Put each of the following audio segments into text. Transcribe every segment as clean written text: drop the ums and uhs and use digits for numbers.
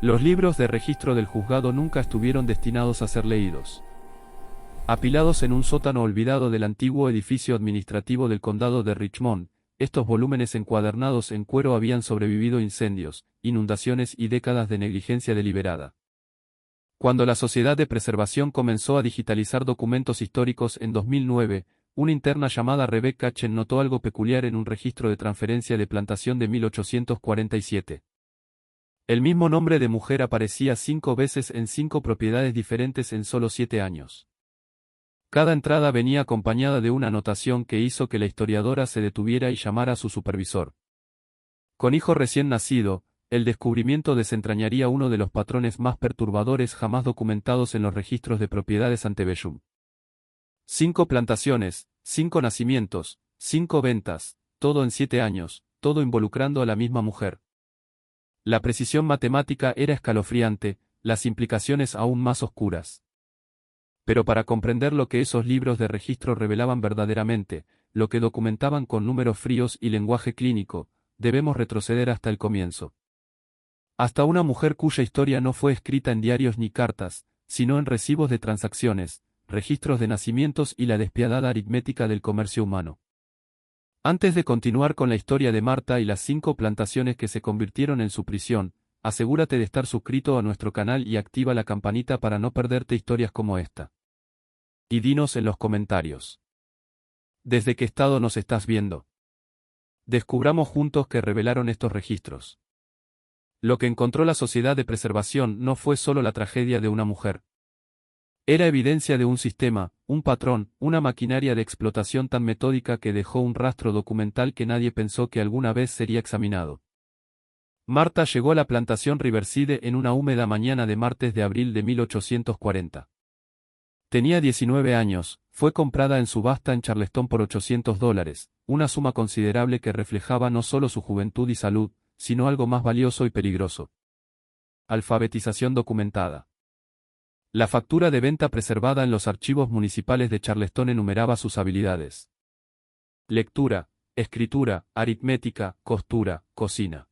Los libros de registro del juzgado nunca estuvieron destinados a ser leídos. Apilados en un sótano olvidado del antiguo edificio administrativo del condado de Richmond, estos volúmenes encuadernados en cuero habían sobrevivido incendios, inundaciones y décadas de negligencia deliberada. Cuando la Sociedad de Preservación comenzó a digitalizar documentos históricos en 2009, una interna llamada Rebecca Chen notó algo peculiar en un registro de transferencia de plantación de 1847. El mismo nombre de mujer aparecía 5 veces en 5 propiedades diferentes en solo 7 años. Cada entrada venía acompañada de una anotación que hizo que la historiadora se detuviera y llamara a su supervisor. Con hijo recién nacido, el descubrimiento desentrañaría uno de los patrones más perturbadores jamás documentados en los registros de propiedades antebellum. 5 plantaciones, 5 nacimientos, 5 ventas, todo en 7 años, todo involucrando a la misma mujer. La precisión matemática era escalofriante, las implicaciones aún más oscuras. Pero para comprender lo que esos libros de registro revelaban verdaderamente, lo que documentaban con números fríos y lenguaje clínico, debemos retroceder hasta el comienzo. Hasta una mujer cuya historia no fue escrita en diarios ni cartas, sino en recibos de transacciones, registros de nacimientos y la despiadada aritmética del comercio humano. Antes de continuar con la historia de Marta y las 5 plantaciones que se convirtieron en su prisión, asegúrate de estar suscrito a nuestro canal y activa la campanita para no perderte historias como esta. Y dinos en los comentarios. ¿Desde qué estado nos estás viendo? Descubramos juntos qué revelaron estos registros. Lo que encontró la Sociedad de Preservación no fue solo la tragedia de una mujer. Era evidencia de un sistema, un patrón, una maquinaria de explotación tan metódica que dejó un rastro documental que nadie pensó que alguna vez sería examinado. Marta llegó a la plantación Riverside en una húmeda mañana de martes de abril de 1840. Tenía 19 años, fue comprada en subasta en Charleston por $800, una suma considerable que reflejaba no solo su juventud y salud, sino algo más valioso y peligroso. Alfabetización documentada. La factura de venta preservada en los archivos municipales de Charleston enumeraba sus habilidades. Lectura, escritura, aritmética, costura, cocina.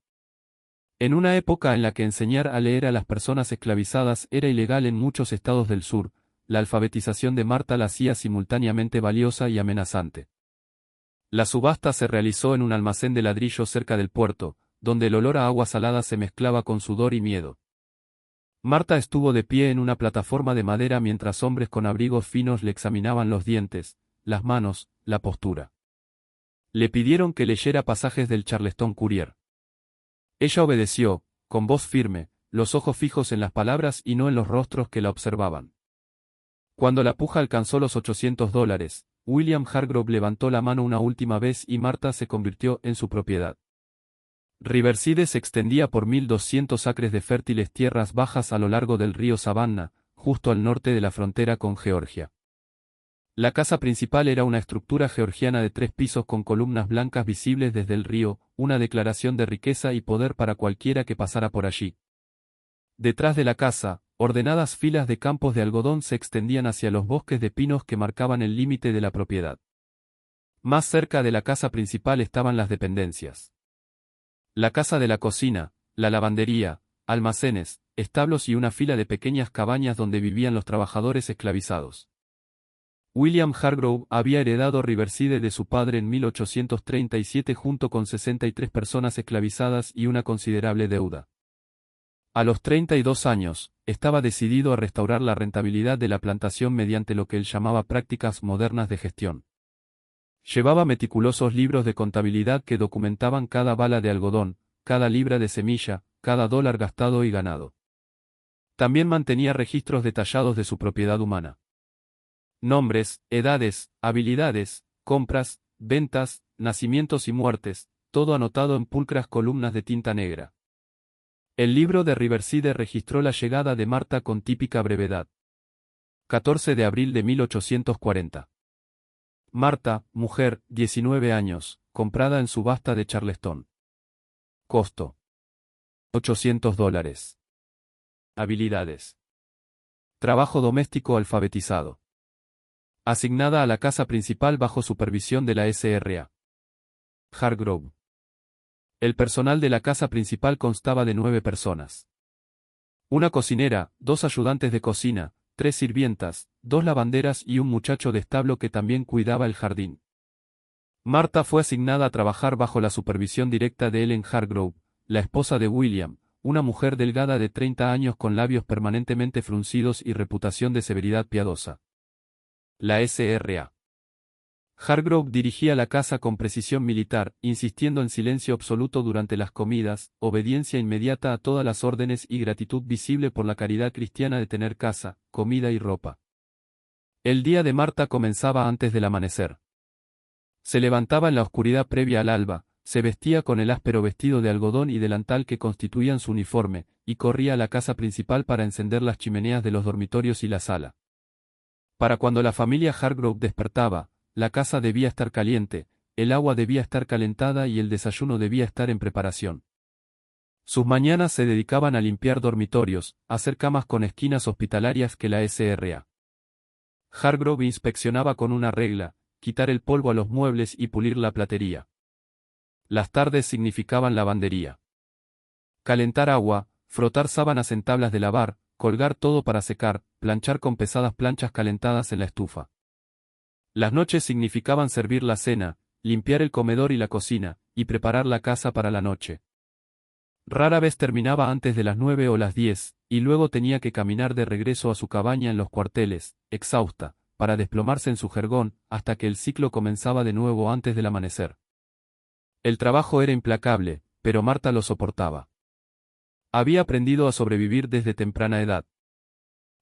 En una época en la que enseñar a leer a las personas esclavizadas era ilegal en muchos estados del sur, la alfabetización de Marta la hacía simultáneamente valiosa y amenazante. La subasta se realizó en un almacén de ladrillo cerca del puerto, donde el olor a agua salada se mezclaba con sudor y miedo. Marta estuvo de pie en una plataforma de madera mientras hombres con abrigos finos le examinaban los dientes, las manos, la postura. Le pidieron que leyera pasajes del Charleston Courier. Ella obedeció, con voz firme, los ojos fijos en las palabras y no en los rostros que la observaban. Cuando la puja alcanzó los $800, William Hargrove levantó la mano una última vez y Marta se convirtió en su propiedad. Riverside se extendía por 1.200 acres de fértiles tierras bajas a lo largo del río Savannah, justo al norte de la frontera con Georgia. La casa principal era una estructura georgiana de 3 pisos con columnas blancas visibles desde el río, una declaración de riqueza y poder para cualquiera que pasara por allí. Detrás de la casa, ordenadas filas de campos de algodón se extendían hacia los bosques de pinos que marcaban el límite de la propiedad. Más cerca de la casa principal estaban las dependencias. La casa de la cocina, la lavandería, almacenes, establos y una fila de pequeñas cabañas donde vivían los trabajadores esclavizados. William Hargrove había heredado Riverside de su padre en 1837 junto con 63 personas esclavizadas y una considerable deuda. A los 32 años, estaba decidido a restaurar la rentabilidad de la plantación mediante lo que él llamaba prácticas modernas de gestión. Llevaba meticulosos libros de contabilidad que documentaban cada bala de algodón, cada libra de semilla, cada dólar gastado y ganado. También mantenía registros detallados de su propiedad humana. Nombres, edades, habilidades, compras, ventas, nacimientos y muertes, todo anotado en pulcras columnas de tinta negra. El libro de Riverside registró la llegada de Marta con típica brevedad. 14 de abril de 1840. Marta, mujer, 19 años, comprada en subasta de Charleston. Costo: $800. Habilidades: trabajo doméstico alfabetizado. Asignada a la casa principal bajo supervisión de la SRA. Hargrove. El personal de la casa principal constaba de 9 personas. Una cocinera, 2 ayudantes de cocina, 3 sirvientas, 2 lavanderas y un muchacho de establo que también cuidaba el jardín. Marta fue asignada a trabajar bajo la supervisión directa de Ellen Hargrove, la esposa de William, una mujer delgada de 30 años con labios permanentemente fruncidos y reputación de severidad piadosa. La SRA. Hargrove dirigía la casa con precisión militar, insistiendo en silencio absoluto durante las comidas, obediencia inmediata a todas las órdenes y gratitud visible por la caridad cristiana de tener casa, comida y ropa. El día de Marta comenzaba antes del amanecer. Se levantaba en la oscuridad previa al alba, se vestía con el áspero vestido de algodón y delantal que constituían su uniforme, y corría a la casa principal para encender las chimeneas de los dormitorios y la sala. Para cuando la familia Hargrove despertaba, la casa debía estar caliente, el agua debía estar calentada y el desayuno debía estar en preparación. Sus mañanas se dedicaban a limpiar dormitorios, hacer camas con esquinas hospitalarias que la SRA. Hargrove inspeccionaba con una regla, quitar el polvo a los muebles y pulir la platería. Las tardes significaban lavandería. Calentar agua, frotar sábanas en tablas de lavar, colgar todo para secar, planchar con pesadas planchas calentadas en la estufa. Las noches significaban servir la cena, limpiar el comedor y la cocina, y preparar la casa para la noche. Rara vez terminaba antes de las 9 o las 10, y luego tenía que caminar de regreso a su cabaña en los cuarteles, exhausta, para desplomarse en su jergón, hasta que el ciclo comenzaba de nuevo antes del amanecer. El trabajo era implacable, pero Marta lo soportaba. Había aprendido a sobrevivir desde temprana edad.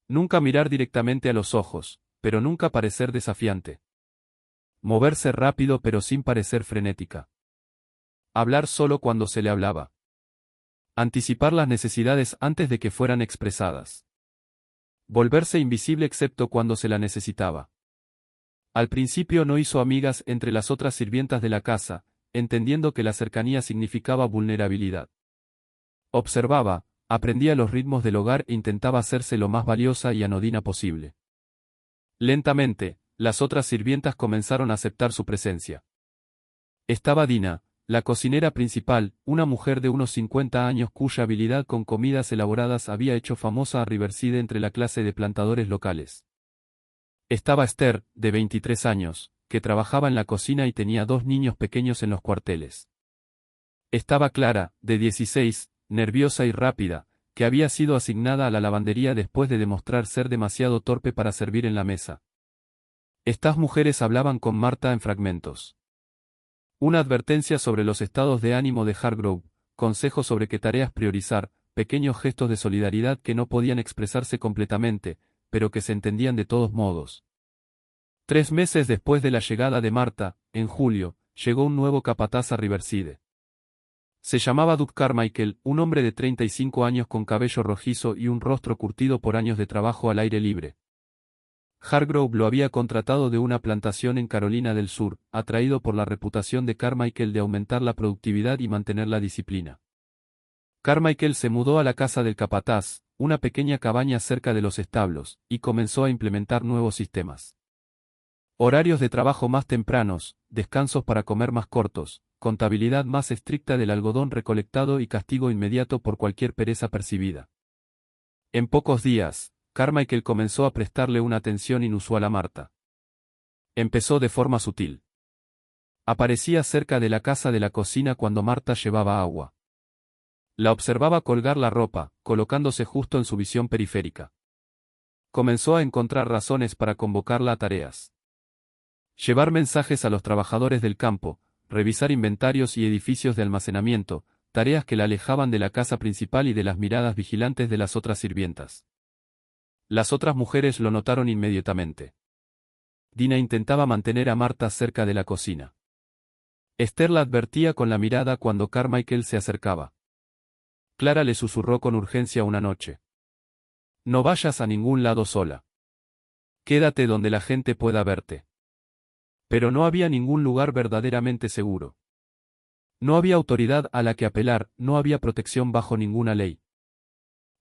Nunca mirar directamente a los ojos, pero nunca parecer desafiante. Moverse rápido pero sin parecer frenética. Hablar solo cuando se le hablaba. Anticipar las necesidades antes de que fueran expresadas. Volverse invisible excepto cuando se la necesitaba. Al principio no hizo amigas entre las otras sirvientas de la casa, entendiendo que la cercanía significaba vulnerabilidad. Observaba, aprendía los ritmos del hogar e intentaba hacerse lo más valiosa y anodina posible. Lentamente, las otras sirvientas comenzaron a aceptar su presencia. Estaba Dina, la cocinera principal, una mujer de unos 50 años cuya habilidad con comidas elaboradas había hecho famosa a Riverside entre la clase de plantadores locales. Estaba Esther, de 23 años, que trabajaba en la cocina y tenía 2 niños pequeños en los cuarteles. Estaba Clara, de 16, nerviosa y rápida, que había sido asignada a la lavandería después de demostrar ser demasiado torpe para servir en la mesa. Estas mujeres hablaban con Marta en fragmentos. Una advertencia sobre los estados de ánimo de Hargrove, consejos sobre qué tareas priorizar, pequeños gestos de solidaridad que no podían expresarse completamente, pero que se entendían de todos modos. 3 meses después de la llegada de Marta, en julio, llegó un nuevo capataz a Riverside. Se llamaba Doug Carmichael, un hombre de 35 años con cabello rojizo y un rostro curtido por años de trabajo al aire libre. Hargrove lo había contratado de una plantación en Carolina del Sur, atraído por la reputación de Carmichael de aumentar la productividad y mantener la disciplina. Carmichael se mudó a la casa del capataz, una pequeña cabaña cerca de los establos, y comenzó a implementar nuevos sistemas. Horarios de trabajo más tempranos, descansos para comer más cortos, contabilidad más estricta del algodón recolectado y castigo inmediato por cualquier pereza percibida. En pocos días, Carmichael comenzó a prestarle una atención inusual a Marta. Empezó de forma sutil. Aparecía cerca de la casa de la cocina cuando Marta llevaba agua. La observaba colgar la ropa, colocándose justo en su visión periférica. Comenzó a encontrar razones para convocarla a tareas. Llevar mensajes a los trabajadores del campo, revisar inventarios y edificios de almacenamiento, tareas que la alejaban de la casa principal y de las miradas vigilantes de las otras sirvientas. Las otras mujeres lo notaron inmediatamente. Dina intentaba mantener a Marta cerca de la cocina. Esther la advertía con la mirada cuando Carmichael se acercaba. Clara le susurró con urgencia una noche. No vayas a ningún lado sola. Quédate donde la gente pueda verte. Pero no había ningún lugar verdaderamente seguro. No había autoridad a la que apelar, no había protección bajo ninguna ley.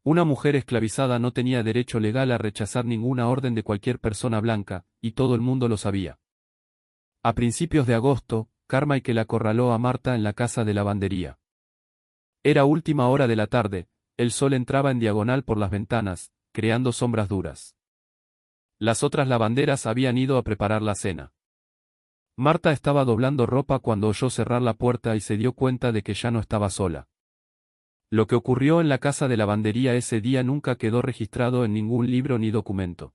Una mujer esclavizada no tenía derecho legal a rechazar ninguna orden de cualquier persona blanca, y todo el mundo lo sabía. A principios de agosto, Carmichael acorraló a Marta en la casa de lavandería. Era última hora de la tarde, el sol entraba en diagonal por las ventanas, creando sombras duras. Las otras lavanderas habían ido a preparar la cena. Marta estaba doblando ropa cuando oyó cerrar la puerta y se dio cuenta de que ya no estaba sola. Lo que ocurrió en la casa de lavandería ese día nunca quedó registrado en ningún libro ni documento.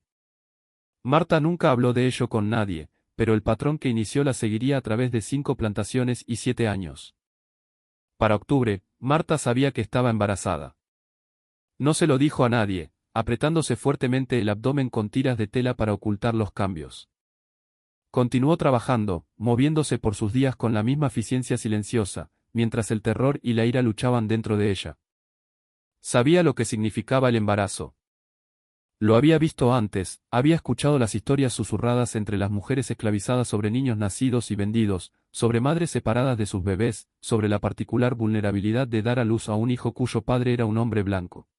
Marta nunca habló de ello con nadie, pero el patrón que inició la seguiría a través de 5 plantaciones y 7 años. Para octubre, Marta sabía que estaba embarazada. No se lo dijo a nadie, apretándose fuertemente el abdomen con tiras de tela para ocultar los cambios. Continuó trabajando, moviéndose por sus días con la misma eficiencia silenciosa, mientras el terror y la ira luchaban dentro de ella. Sabía lo que significaba el embarazo. Lo había visto antes, había escuchado las historias susurradas entre las mujeres esclavizadas sobre niños nacidos y vendidos, sobre madres separadas de sus bebés, sobre la particular vulnerabilidad de dar a luz a un hijo cuyo padre era un hombre blanco.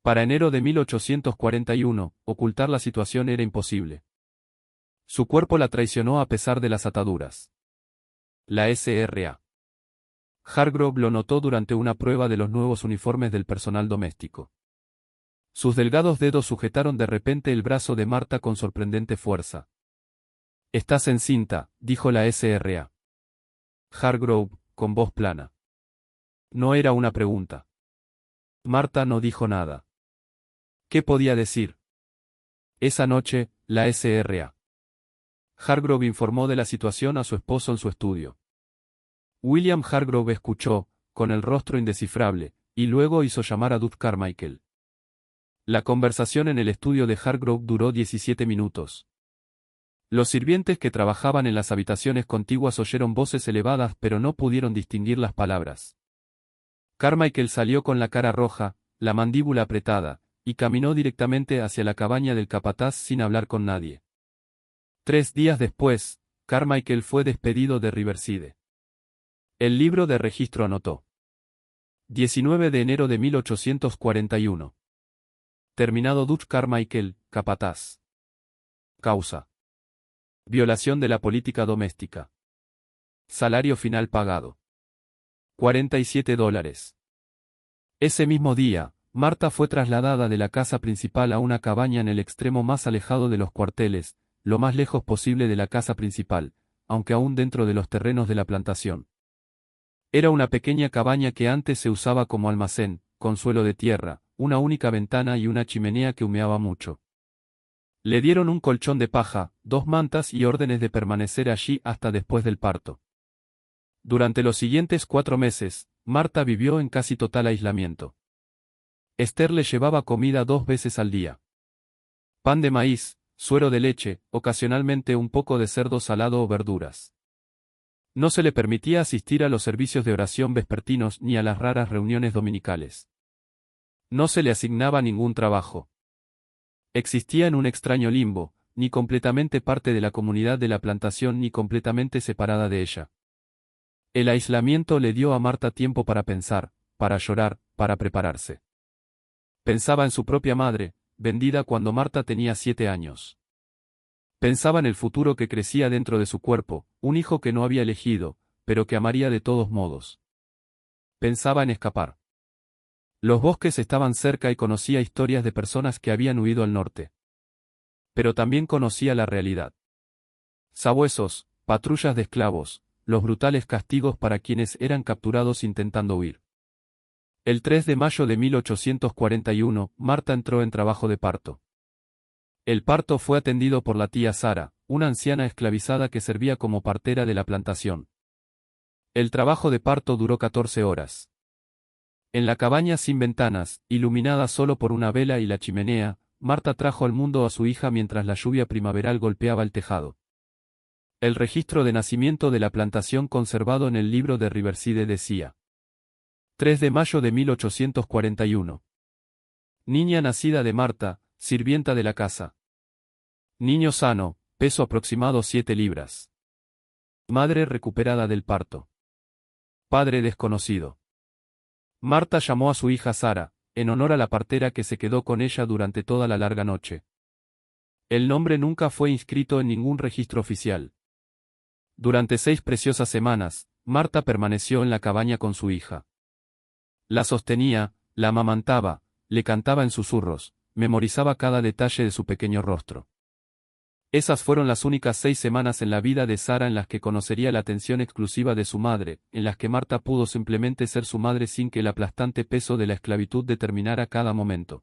Para enero de 1841, ocultar la situación era imposible. Su cuerpo la traicionó a pesar de las ataduras. La S.R.A. Hargrove lo notó durante una prueba de los nuevos uniformes del personal doméstico. Sus delgados dedos sujetaron de repente el brazo de Marta con sorprendente fuerza. «Estás encinta», dijo la S.R.A. Hargrove, con voz plana. No era una pregunta. Marta no dijo nada. ¿Qué podía decir? Esa noche, la S.R.A. Hargrove informó de la situación a su esposo en su estudio. William Hargrove escuchó, con el rostro indescifrable, y luego hizo llamar a Duff Carmichael. La conversación en el estudio de Hargrove duró 17 minutos. Los sirvientes que trabajaban en las habitaciones contiguas oyeron voces elevadas pero no pudieron distinguir las palabras. Carmichael salió con la cara roja, la mandíbula apretada, y caminó directamente hacia la cabaña del capataz sin hablar con nadie. 3 días después, Carmichael fue despedido de Riverside. El libro de registro anotó. 19 de enero de 1841. Terminado Duff Carmichael, capataz. Causa. Violación de la política doméstica. Salario final pagado. $47. Ese mismo día, Marta fue trasladada de la casa principal a una cabaña en el extremo más alejado de los cuarteles, lo más lejos posible de la casa principal, aunque aún dentro de los terrenos de la plantación. Era una pequeña cabaña que antes se usaba como almacén, con suelo de tierra, una única ventana y una chimenea que humeaba mucho. Le dieron un colchón de paja, 2 mantas y órdenes de permanecer allí hasta después del parto. Durante los siguientes 4 meses, Marta vivió en casi total aislamiento. Esther le llevaba comida 2 veces al día. Pan de maíz, suero de leche, ocasionalmente un poco de cerdo salado o verduras. No se le permitía asistir a los servicios de oración vespertinos ni a las raras reuniones dominicales. No se le asignaba ningún trabajo. Existía en un extraño limbo, ni completamente parte de la comunidad de la plantación ni completamente separada de ella. El aislamiento le dio a Marta tiempo para pensar, para llorar, para prepararse. Pensaba en su propia madre, vendida cuando Marta tenía 7 años. Pensaba en el futuro que crecía dentro de su cuerpo, un hijo que no había elegido, pero que amaría de todos modos. Pensaba en escapar. Los bosques estaban cerca y conocía historias de personas que habían huido al norte. Pero también conocía la realidad. Sabuesos, patrullas de esclavos, los brutales castigos para quienes eran capturados intentando huir. El 3 de mayo de 1841, Marta entró en trabajo de parto. El parto fue atendido por la tía Sara, una anciana esclavizada que servía como partera de la plantación. El trabajo de parto duró 14 horas. En la cabaña sin ventanas, iluminada solo por una vela y la chimenea, Marta trajo al mundo a su hija mientras la lluvia primaveral golpeaba el tejado. El registro de nacimiento de la plantación conservado en el libro de Riverside decía: 3 de mayo de 1841. Niña nacida de Marta, sirvienta de la casa. Niño sano, peso aproximado 7 libras. Madre recuperada del parto. Padre desconocido. Marta llamó a su hija Sara, en honor a la partera que se quedó con ella durante toda la larga noche. El nombre nunca fue inscrito en ningún registro oficial. Durante 6 preciosas semanas, Marta permaneció en la cabaña con su hija. La sostenía, La amamantaba, le cantaba en susurros, memorizaba cada detalle de su pequeño rostro. Esas fueron las únicas 6 semanas en la vida de Sara en las que conocería la atención exclusiva de su madre, en las que Marta pudo simplemente ser su madre sin que el aplastante peso de la esclavitud determinara cada momento.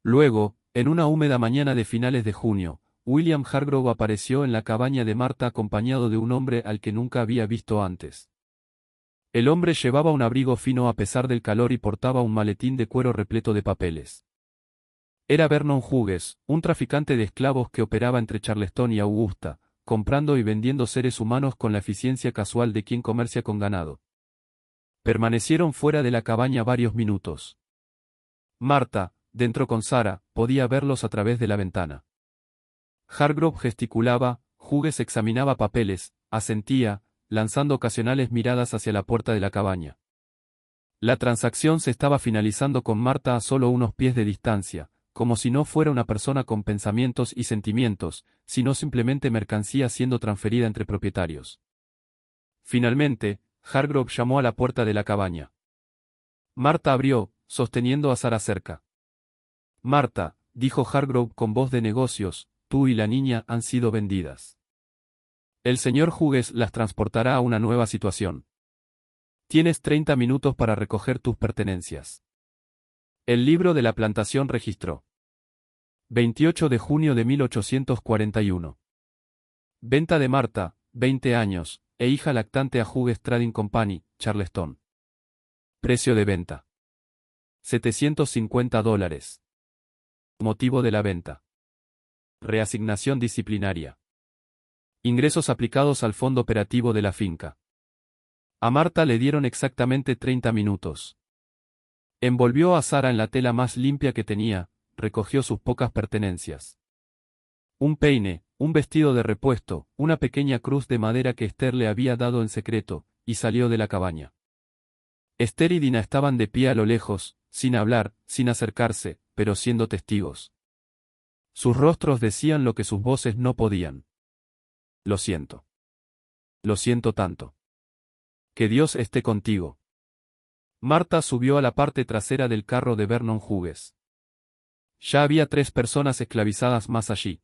Luego, en una húmeda mañana de finales de junio, William Hargrove apareció en la cabaña de Marta acompañado de un hombre al que nunca había visto antes. El hombre llevaba un abrigo fino a pesar del calor y portaba un maletín de cuero repleto de papeles. Era Vernon Hughes, un traficante de esclavos que operaba entre Charleston y Augusta, comprando y vendiendo seres humanos con la eficiencia casual de quien comercia con ganado. Permanecieron fuera de la cabaña varios minutos. Marta, dentro con Sara, podía verlos a través de la ventana. Hargrove gesticulaba, Hughes examinaba papeles, asentía, lanzando ocasionales miradas hacia la puerta de la cabaña. La transacción se estaba finalizando con Marta a solo unos pies de distancia, como si no fuera una persona con pensamientos y sentimientos, sino simplemente mercancía siendo transferida entre propietarios. Finalmente, Hargrove llamó a la puerta de la cabaña. Marta abrió, sosteniendo a Sara cerca. Marta, dijo Hargrove con voz de negocios, tú y la niña han sido vendidas. El señor Hughes las transportará a una nueva situación. Tienes 30 minutos para recoger tus pertenencias. El libro de la plantación registró. 28 de junio de 1841. Venta de Marta, 20 años, e hija lactante a Hughes Trading Company, Charleston. Precio de venta. $750. Motivo de la venta. Reasignación disciplinaria. Ingresos aplicados al fondo operativo de la finca. A Marta le dieron exactamente 30 minutos. Envolvió a Sara en la tela más limpia que tenía, recogió sus pocas pertenencias. Un peine, un vestido de repuesto, una pequeña cruz de madera que Esther le había dado en secreto, y salió de la cabaña. Esther y Dina estaban de pie a lo lejos, sin hablar, sin acercarse, pero siendo testigos. Sus rostros decían lo que sus voces no podían. Lo siento. Lo siento tanto. Que Dios esté contigo. Marta subió a la parte trasera del carro de Vernon Hughes. Ya había 3 personas esclavizadas más allí.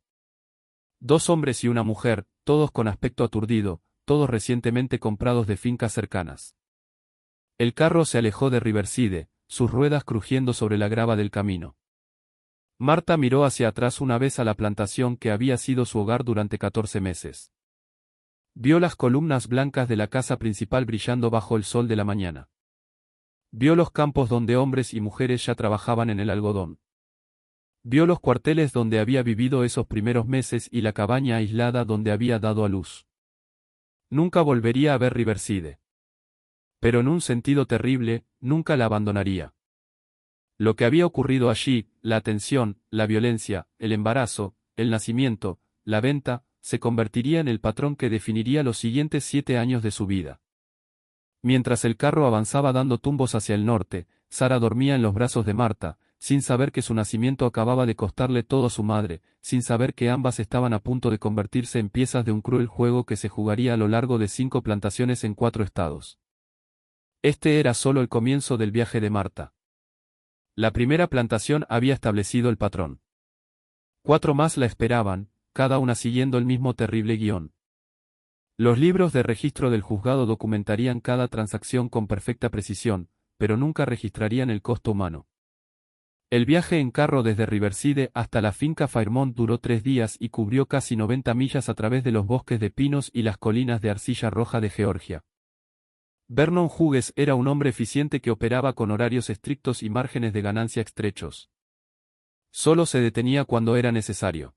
2 hombres y una mujer, todos con aspecto aturdido, todos recientemente comprados de fincas cercanas. El carro se alejó de Riverside, sus ruedas crujiendo sobre la grava del camino. Marta miró hacia atrás una vez a la plantación que había sido su hogar durante 14 meses. Vio las columnas blancas de la casa principal brillando bajo el sol de la mañana. Vio los campos donde hombres y mujeres ya trabajaban en el algodón. Vio los cuarteles donde había vivido esos primeros meses y la cabaña aislada donde había dado a luz. Nunca volvería a ver Riverside. Pero en un sentido terrible, nunca la abandonaría. Lo que había ocurrido allí, la atención, la violencia, el embarazo, el nacimiento, la venta, se convertiría en el patrón que definiría los siguientes 7 años de su vida. Mientras el carro avanzaba dando tumbos hacia el norte, Sara dormía en los brazos de Marta, sin saber que su nacimiento acababa de costarle todo a su madre, sin saber que ambas estaban a punto de convertirse en piezas de un cruel juego que se jugaría a lo largo de 5 plantaciones en 4 estados. Este era solo el comienzo del viaje de Marta. La primera plantación había establecido el patrón. 4 más la esperaban, cada una siguiendo el mismo terrible guión. Los libros de registro del juzgado documentarían cada transacción con perfecta precisión, pero nunca registrarían el costo humano. El viaje en carro desde Riverside hasta la finca Fairmont duró 3 días y cubrió casi 90 millas a través de los bosques de pinos y las colinas de arcilla roja de Georgia. Vernon Hughes era un hombre eficiente que operaba con horarios estrictos y márgenes de ganancia estrechos. Solo se detenía cuando era necesario.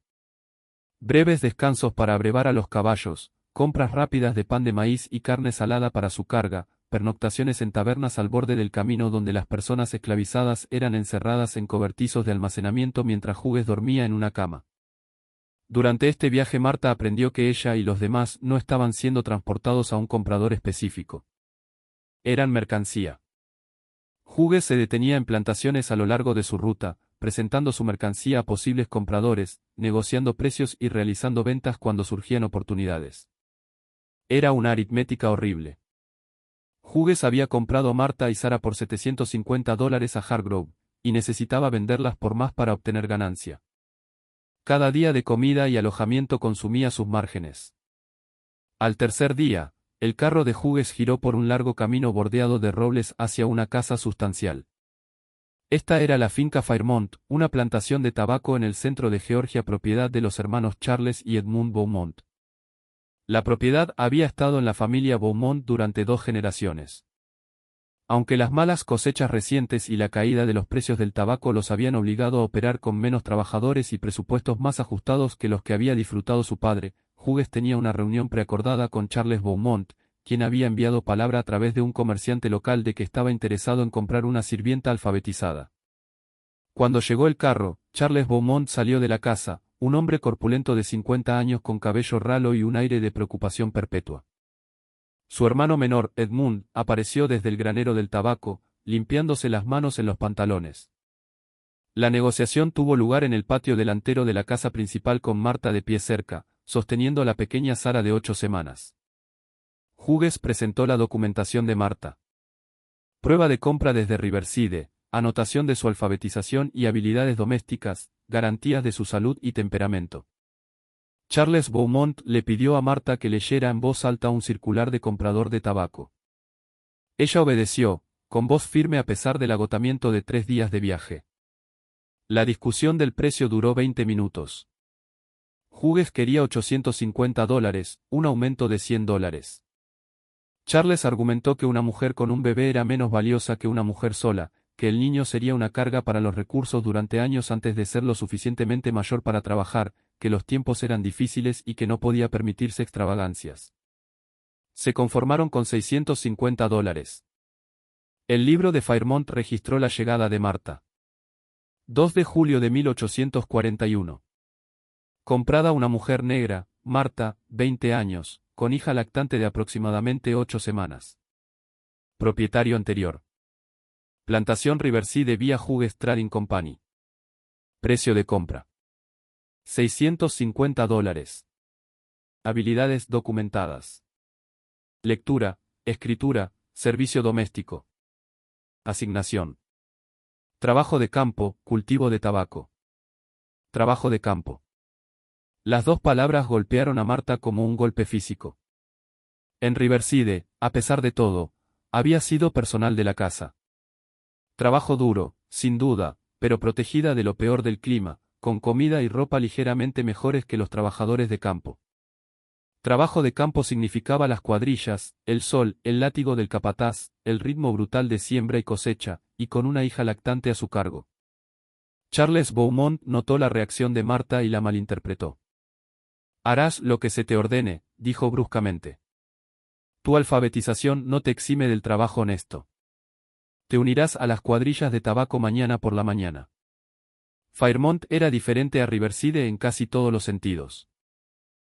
Breves descansos para abrevar a los caballos, compras rápidas de pan de maíz y carne salada para su carga, pernoctaciones en tabernas al borde del camino donde las personas esclavizadas eran encerradas en cobertizos de almacenamiento mientras Hughes dormía en una cama. Durante este viaje Marta aprendió que ella y los demás no estaban siendo transportados a un comprador específico. Eran mercancía. Hughes se detenía en plantaciones a lo largo de su ruta, presentando su mercancía a posibles compradores, negociando precios y realizando ventas cuando surgían oportunidades. Era una aritmética horrible. Hughes había comprado a Marta y Sara por $750 a Hargrove, y necesitaba venderlas por más para obtener ganancia. Cada día de comida y alojamiento consumía sus márgenes. Al tercer día, el carro de Hughes giró por un largo camino bordeado de robles hacia una casa sustancial. Esta era la finca Fairmont, una plantación de tabaco en el centro de Georgia propiedad de los hermanos Charles y Edmund Beaumont. La propiedad había estado en la familia Beaumont durante 2 generaciones. Aunque las malas cosechas recientes y la caída de los precios del tabaco los habían obligado a operar con menos trabajadores y presupuestos más ajustados que los que había disfrutado su padre, Hughes tenía una reunión preacordada con Charles Beaumont, quien había enviado palabra a través de un comerciante local de que estaba interesado en comprar una sirvienta alfabetizada. Cuando llegó el carro, Charles Beaumont salió de la casa, un hombre corpulento de 50 años con cabello ralo y un aire de preocupación perpetua. Su hermano menor, Edmund, apareció desde el granero del tabaco, limpiándose las manos en los pantalones. La negociación tuvo lugar en el patio delantero de la casa principal con Marta de pie cerca, sosteniendo a la pequeña Sara de 8 semanas. Hughes presentó la documentación de Marta. Prueba de compra desde Riverside, anotación de su alfabetización y habilidades domésticas, garantías de su salud y temperamento. Charles Beaumont le pidió a Marta que leyera en voz alta un circular de comprador de tabaco. Ella obedeció, con voz firme a pesar del agotamiento de 3 días de viaje. La discusión del precio duró 20 minutos. Hughes quería $850, un aumento de $100. Charles argumentó que una mujer con un bebé era menos valiosa que una mujer sola, que el niño sería una carga para los recursos durante años antes de ser lo suficientemente mayor para trabajar, que los tiempos eran difíciles y que no podía permitirse extravagancias. Se conformaron con $650. El libro de Fairmont registró la llegada de Marta. 2 de julio de 1841. Comprada una mujer negra, Marta, 20 años, con hija lactante de aproximadamente 8 semanas. Propietario anterior. Plantación Riverside vía Hughes Trading Company. Precio de compra. $650. Habilidades documentadas. Lectura, escritura, servicio doméstico. Asignación. Trabajo de campo, cultivo de tabaco. Trabajo de campo. Las 2 palabras golpearon a Marta como un golpe físico. En Riverside, a pesar de todo, había sido personal de la casa. Trabajo duro, sin duda, pero protegida de lo peor del clima, con comida y ropa ligeramente mejores que los trabajadores de campo. Trabajo de campo significaba las cuadrillas, el sol, el látigo del capataz, el ritmo brutal de siembra y cosecha, y con una hija lactante a su cargo. Charles Beaumont notó la reacción de Marta y la malinterpretó. Harás lo que se te ordene, dijo bruscamente. Tu alfabetización no te exime del trabajo honesto. Te unirás a las cuadrillas de tabaco mañana por la mañana. Fairmont era diferente a Riverside en casi todos los sentidos.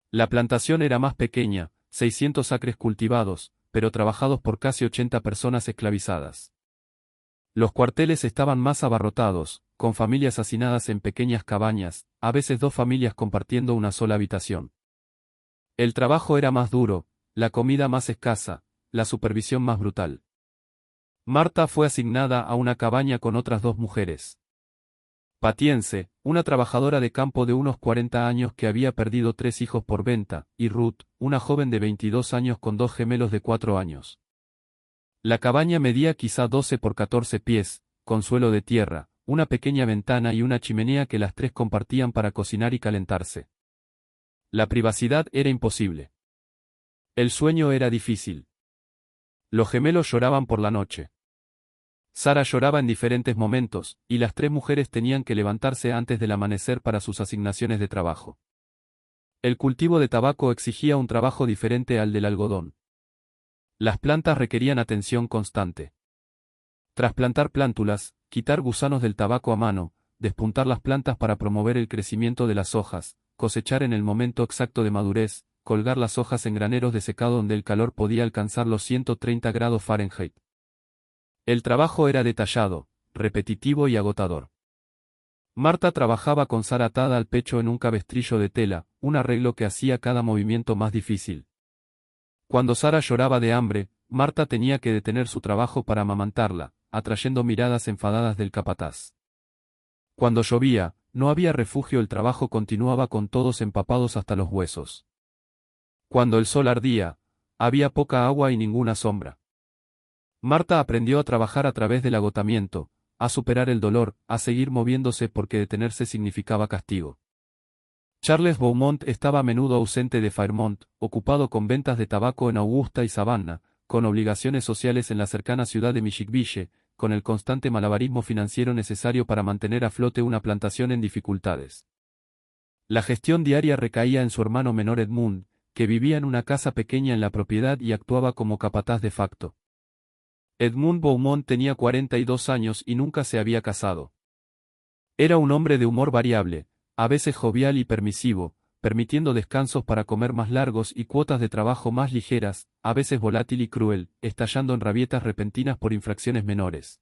La plantación era más pequeña, 600 acres cultivados, pero trabajados por casi 80 personas esclavizadas. Los cuarteles estaban más abarrotados, con familias hacinadas en pequeñas cabañas, a veces 2 familias compartiendo una sola habitación. El trabajo era más duro, la comida más escasa, la supervisión más brutal. Marta fue asignada a una cabaña con otras 2 mujeres. Patience, una trabajadora de campo de unos 40 años que había perdido 3 hijos por venta, y Ruth, una joven de 22 años con 2 gemelos de 4 años. La cabaña medía quizá 12 por 14 pies, con suelo de tierra, una pequeña ventana y una chimenea que las 3 compartían para cocinar y calentarse. La privacidad era imposible. El sueño era difícil. Los gemelos lloraban por la noche. Sara lloraba en diferentes momentos, y las 3 mujeres tenían que levantarse antes del amanecer para sus asignaciones de trabajo. El cultivo de tabaco exigía un trabajo diferente al del algodón. Las plantas requerían atención constante. Trasplantar plántulas, quitar gusanos del tabaco a mano, despuntar las plantas para promover el crecimiento de las hojas, cosechar en el momento exacto de madurez, colgar las hojas en graneros de secado donde el calor podía alcanzar los 130 grados Fahrenheit. El trabajo era detallado, repetitivo y agotador. Marta trabajaba con Sara atada al pecho en un cabestrillo de tela, un arreglo que hacía cada movimiento más difícil. Cuando Sara lloraba de hambre, Marta tenía que detener su trabajo para amamantarla, atrayendo miradas enfadadas del capataz. Cuando llovía, no había refugio, el trabajo continuaba con todos empapados hasta los huesos. Cuando el sol ardía, había poca agua y ninguna sombra. Marta aprendió a trabajar a través del agotamiento, a superar el dolor, a seguir moviéndose porque detenerse significaba castigo. Charles Beaumont estaba a menudo ausente de Fairmont, ocupado con ventas de tabaco en Augusta y Savannah, con obligaciones sociales en la cercana ciudad de Michigan, con el constante malabarismo financiero necesario para mantener a flote una plantación en dificultades. La gestión diaria recaía en su hermano menor Edmund, que vivía en una casa pequeña en la propiedad y actuaba como capataz de facto. Edmund Beaumont tenía 42 años y nunca se había casado. Era un hombre de humor variable, a veces jovial y permisivo, permitiendo descansos para comer más largos y cuotas de trabajo más ligeras, a veces volátil y cruel, estallando en rabietas repentinas por infracciones menores.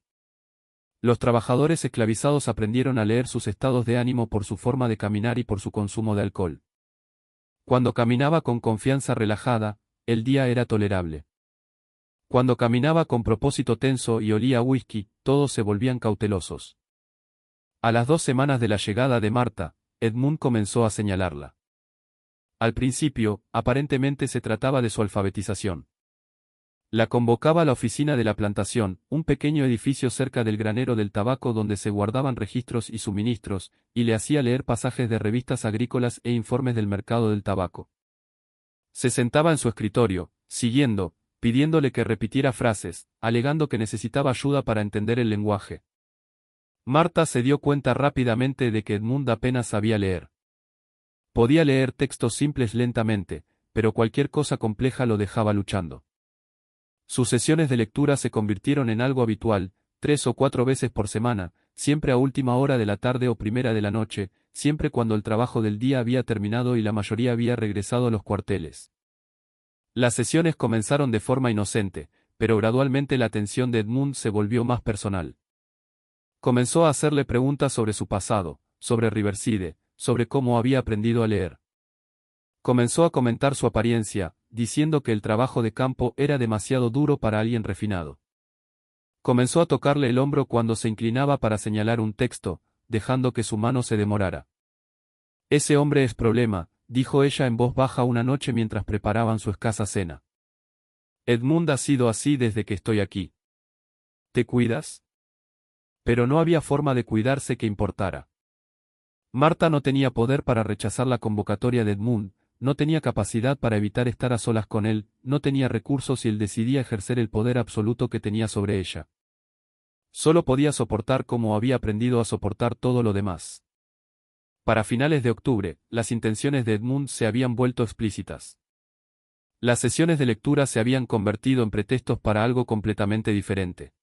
Los trabajadores esclavizados aprendieron a leer sus estados de ánimo por su forma de caminar y por su consumo de alcohol. Cuando caminaba con confianza relajada, el día era tolerable. Cuando caminaba con propósito tenso y olía a whisky, todos se volvían cautelosos. A las 2 semanas de la llegada de Marta, Edmund comenzó a señalarla. Al principio, aparentemente se trataba de su alfabetización. La convocaba a la oficina de la plantación, un pequeño edificio cerca del granero del tabaco donde se guardaban registros y suministros, y le hacía leer pasajes de revistas agrícolas e informes del mercado del tabaco. Se sentaba en su escritorio, pidiéndole que repitiera frases, alegando que necesitaba ayuda para entender el lenguaje. Marta se dio cuenta rápidamente de que Edmund apenas sabía leer. Podía leer textos simples lentamente, pero cualquier cosa compleja lo dejaba luchando. Sus sesiones de lectura se convirtieron en algo habitual, 3 o 4 veces por semana, siempre a última hora de la tarde o primera de la noche, siempre cuando el trabajo del día había terminado y la mayoría había regresado a los cuarteles. Las sesiones comenzaron de forma inocente, pero gradualmente la atención de Edmund se volvió más personal. Comenzó a hacerle preguntas sobre su pasado, sobre Riverside, sobre cómo había aprendido a leer. Comenzó a comentar su apariencia, diciendo que el trabajo de campo era demasiado duro para alguien refinado. Comenzó a tocarle el hombro cuando se inclinaba para señalar un texto, dejando que su mano se demorara. «Ese hombre es problema», dijo ella en voz baja una noche mientras preparaban su escasa cena. «Edmund ha sido así desde que estoy aquí». «¿Te cuidas?» Pero no había forma de cuidarse que importara. Marta no tenía poder para rechazar la convocatoria de Edmund, no tenía capacidad para evitar estar a solas con él, no tenía recursos y él decidía ejercer el poder absoluto que tenía sobre ella. Solo podía soportar como había aprendido a soportar todo lo demás. Para finales de octubre, las intenciones de Edmund se habían vuelto explícitas. Las sesiones de lectura se habían convertido en pretextos para algo completamente diferente.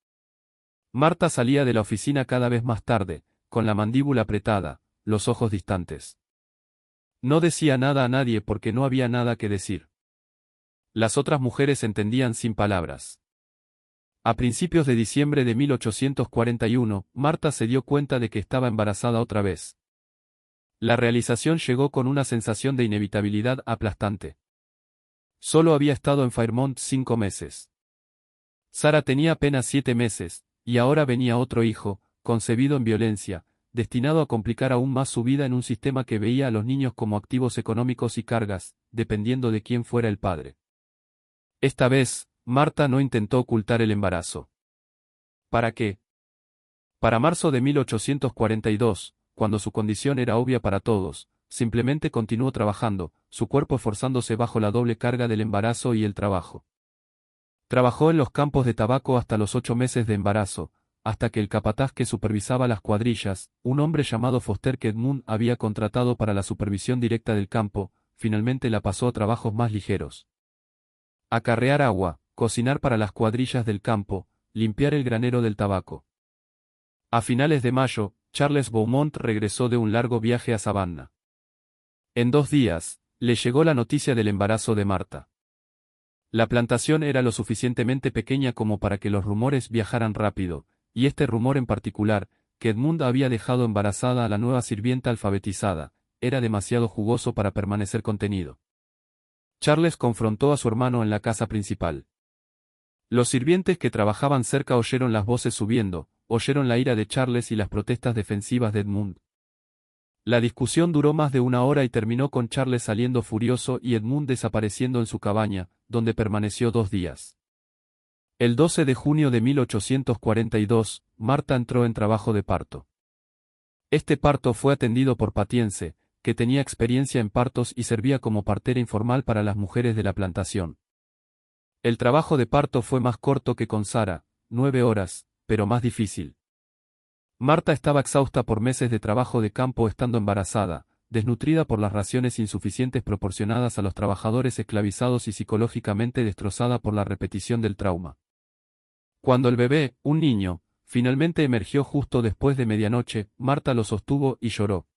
Marta salía de la oficina cada vez más tarde, con la mandíbula apretada, los ojos distantes. No decía nada a nadie porque no había nada que decir. Las otras mujeres entendían sin palabras. A principios de diciembre de 1841, Marta se dio cuenta de que estaba embarazada otra vez. La realización llegó con una sensación de inevitabilidad aplastante. Solo había estado en Fairmont 5 meses. Sara tenía apenas 7 meses, y ahora venía otro hijo, concebido en violencia, destinado a complicar aún más su vida en un sistema que veía a los niños como activos económicos y cargas, dependiendo de quién fuera el padre. Esta vez, Marta no intentó ocultar el embarazo. ¿Para qué? Para marzo de 1842, cuando su condición era obvia para todos, simplemente continuó trabajando, su cuerpo esforzándose bajo la doble carga del embarazo y el trabajo. Trabajó en los campos de tabaco hasta los 8 meses de embarazo, hasta que el capataz que supervisaba las cuadrillas, un hombre llamado Foster que Edmund había contratado para la supervisión directa del campo, finalmente la pasó a trabajos más ligeros. Acarrear agua, cocinar para las cuadrillas del campo, limpiar el granero del tabaco. A finales de mayo, Charles Beaumont regresó de un largo viaje a Savannah. En 2 días, le llegó la noticia del embarazo de Marta. La plantación era lo suficientemente pequeña como para que los rumores viajaran rápido, y este rumor en particular, que Edmund había dejado embarazada a la nueva sirvienta alfabetizada, era demasiado jugoso para permanecer contenido. Charles confrontó a su hermano en la casa principal. Los sirvientes que trabajaban cerca oyeron las voces subiendo, oyeron la ira de Charles y las protestas defensivas de Edmund. La discusión duró más de una hora y terminó con Charles saliendo furioso y Edmund desapareciendo en su cabaña, donde permaneció 2 días. El 12 de junio de 1842, Marta entró en trabajo de parto. Este parto fue atendido por Patience, que tenía experiencia en partos y servía como partera informal para las mujeres de la plantación. El trabajo de parto fue más corto que con Sara, 9 horas, pero más difícil. Marta estaba exhausta por meses de trabajo de campo estando embarazada, desnutrida por las raciones insuficientes proporcionadas a los trabajadores esclavizados y psicológicamente destrozada por la repetición del trauma. Cuando el bebé, un niño, finalmente emergió justo después de medianoche, Marta lo sostuvo y lloró.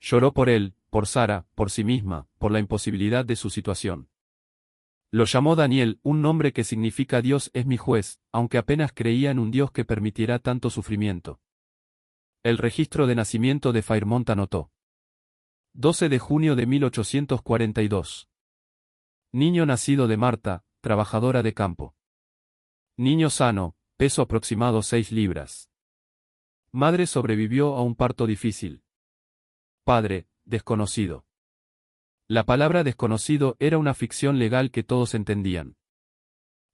Lloró por él, por Sara, por sí misma, por la imposibilidad de su situación. Lo llamó Daniel, un nombre que significa Dios es mi juez, aunque apenas creía en un Dios que permitiera tanto sufrimiento. El registro de nacimiento de Fairmont anotó. 12 de junio de 1842. Niño nacido de Marta, trabajadora de campo. Niño sano, peso aproximado 6 libras. Madre sobrevivió a un parto difícil. Padre, desconocido. La palabra desconocido era una ficción legal que todos entendían.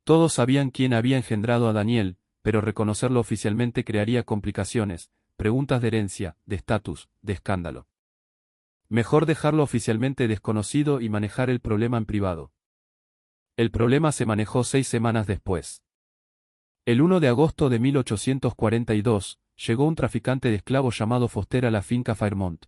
Todos sabían quién había engendrado a Daniel, pero reconocerlo oficialmente crearía complicaciones, preguntas de herencia, de estatus, de escándalo. Mejor dejarlo oficialmente desconocido y manejar el problema en privado. El problema se manejó 6 semanas después. El 1 de agosto de 1842, llegó un traficante de esclavos llamado Foster a la finca Fairmont.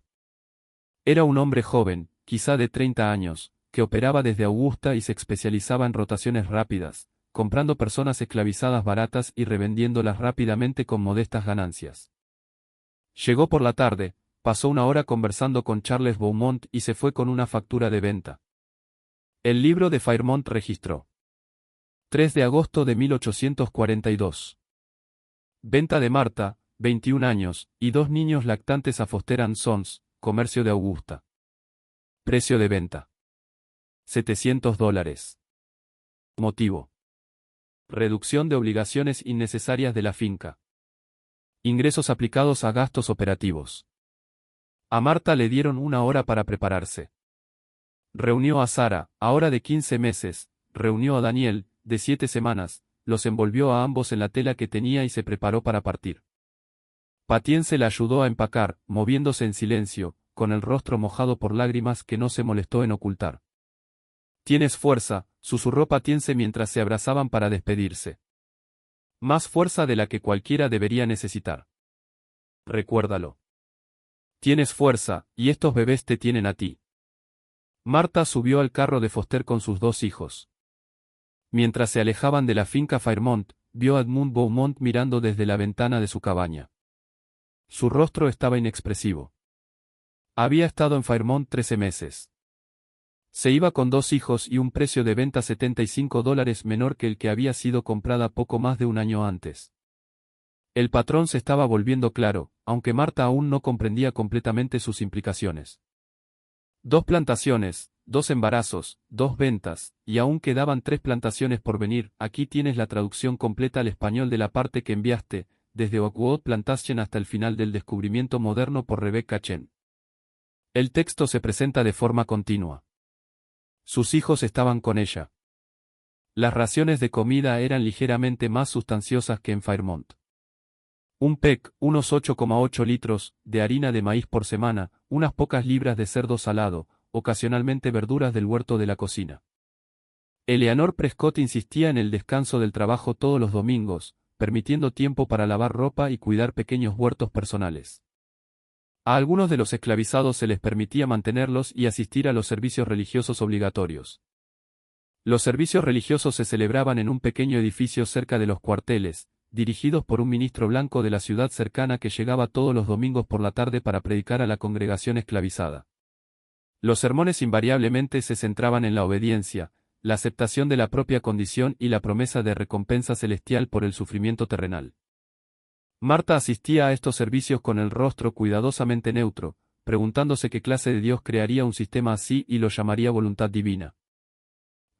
Era un hombre joven, quizá de 30 años, que operaba desde Augusta y se especializaba en rotaciones rápidas, comprando personas esclavizadas baratas y revendiéndolas rápidamente con modestas ganancias. Llegó por la tarde, pasó una hora conversando con Charles Beaumont y se fue con una factura de venta. El libro de Fairmont registró. 3 de agosto de 1842. Venta de Marta, 21 años, y 2 niños lactantes a Foster & Sons, comercio de Augusta. Precio de venta. $700. Motivo. Reducción de obligaciones innecesarias de la finca. Ingresos aplicados a gastos operativos. A Marta le dieron una hora para prepararse. Reunió a Sara, ahora de 15 meses, reunió a Daniel, de 7 semanas, los envolvió a ambos en la tela que tenía y se preparó para partir. Patience la ayudó a empacar, moviéndose en silencio, con el rostro mojado por lágrimas que no se molestó en ocultar. «Tienes fuerza», susurró Patience mientras se abrazaban para despedirse. «Más fuerza de la que cualquiera debería necesitar. Recuérdalo. Tienes fuerza, y estos bebés te tienen a ti». Marta subió al carro de Foster con sus 2 hijos. Mientras se alejaban de la finca Fairmont, vio a Edmund Beaumont mirando desde la ventana de su cabaña. Su rostro estaba inexpresivo. Había estado en Fairmont 13 meses. Se iba con 2 hijos y un precio de venta $75 menor que el que había sido comprada poco más de un año antes. El patrón se estaba volviendo claro, aunque Marta aún no comprendía completamente sus implicaciones. 2 plantaciones, 2 embarazos, 2 ventas, y aún quedaban 3 plantaciones por venir. Aquí tienes la traducción completa al español de la parte que enviaste, desde Oakwood Plantation hasta el final del descubrimiento moderno por Rebecca Chen. El texto se presenta de forma continua. Sus hijos estaban con ella. Las raciones de comida eran ligeramente más sustanciosas que en Fairmont. Un peck, unos 8,8 litros, de harina de maíz por semana, unas pocas libras de cerdo salado, ocasionalmente verduras del huerto de la cocina. Eleanor Prescott insistía en el descanso del trabajo todos los domingos, permitiendo tiempo para lavar ropa y cuidar pequeños huertos personales. A algunos de los esclavizados se les permitía mantenerlos y asistir a los servicios religiosos obligatorios. Los servicios religiosos se celebraban en un pequeño edificio cerca de los cuarteles, dirigidos por un ministro blanco de la ciudad cercana que llegaba todos los domingos por la tarde para predicar a la congregación esclavizada. Los sermones invariablemente se centraban en la obediencia, la aceptación de la propia condición y la promesa de recompensa celestial por el sufrimiento terrenal. Marta asistía a estos servicios con el rostro cuidadosamente neutro, preguntándose qué clase de Dios crearía un sistema así y lo llamaría voluntad divina.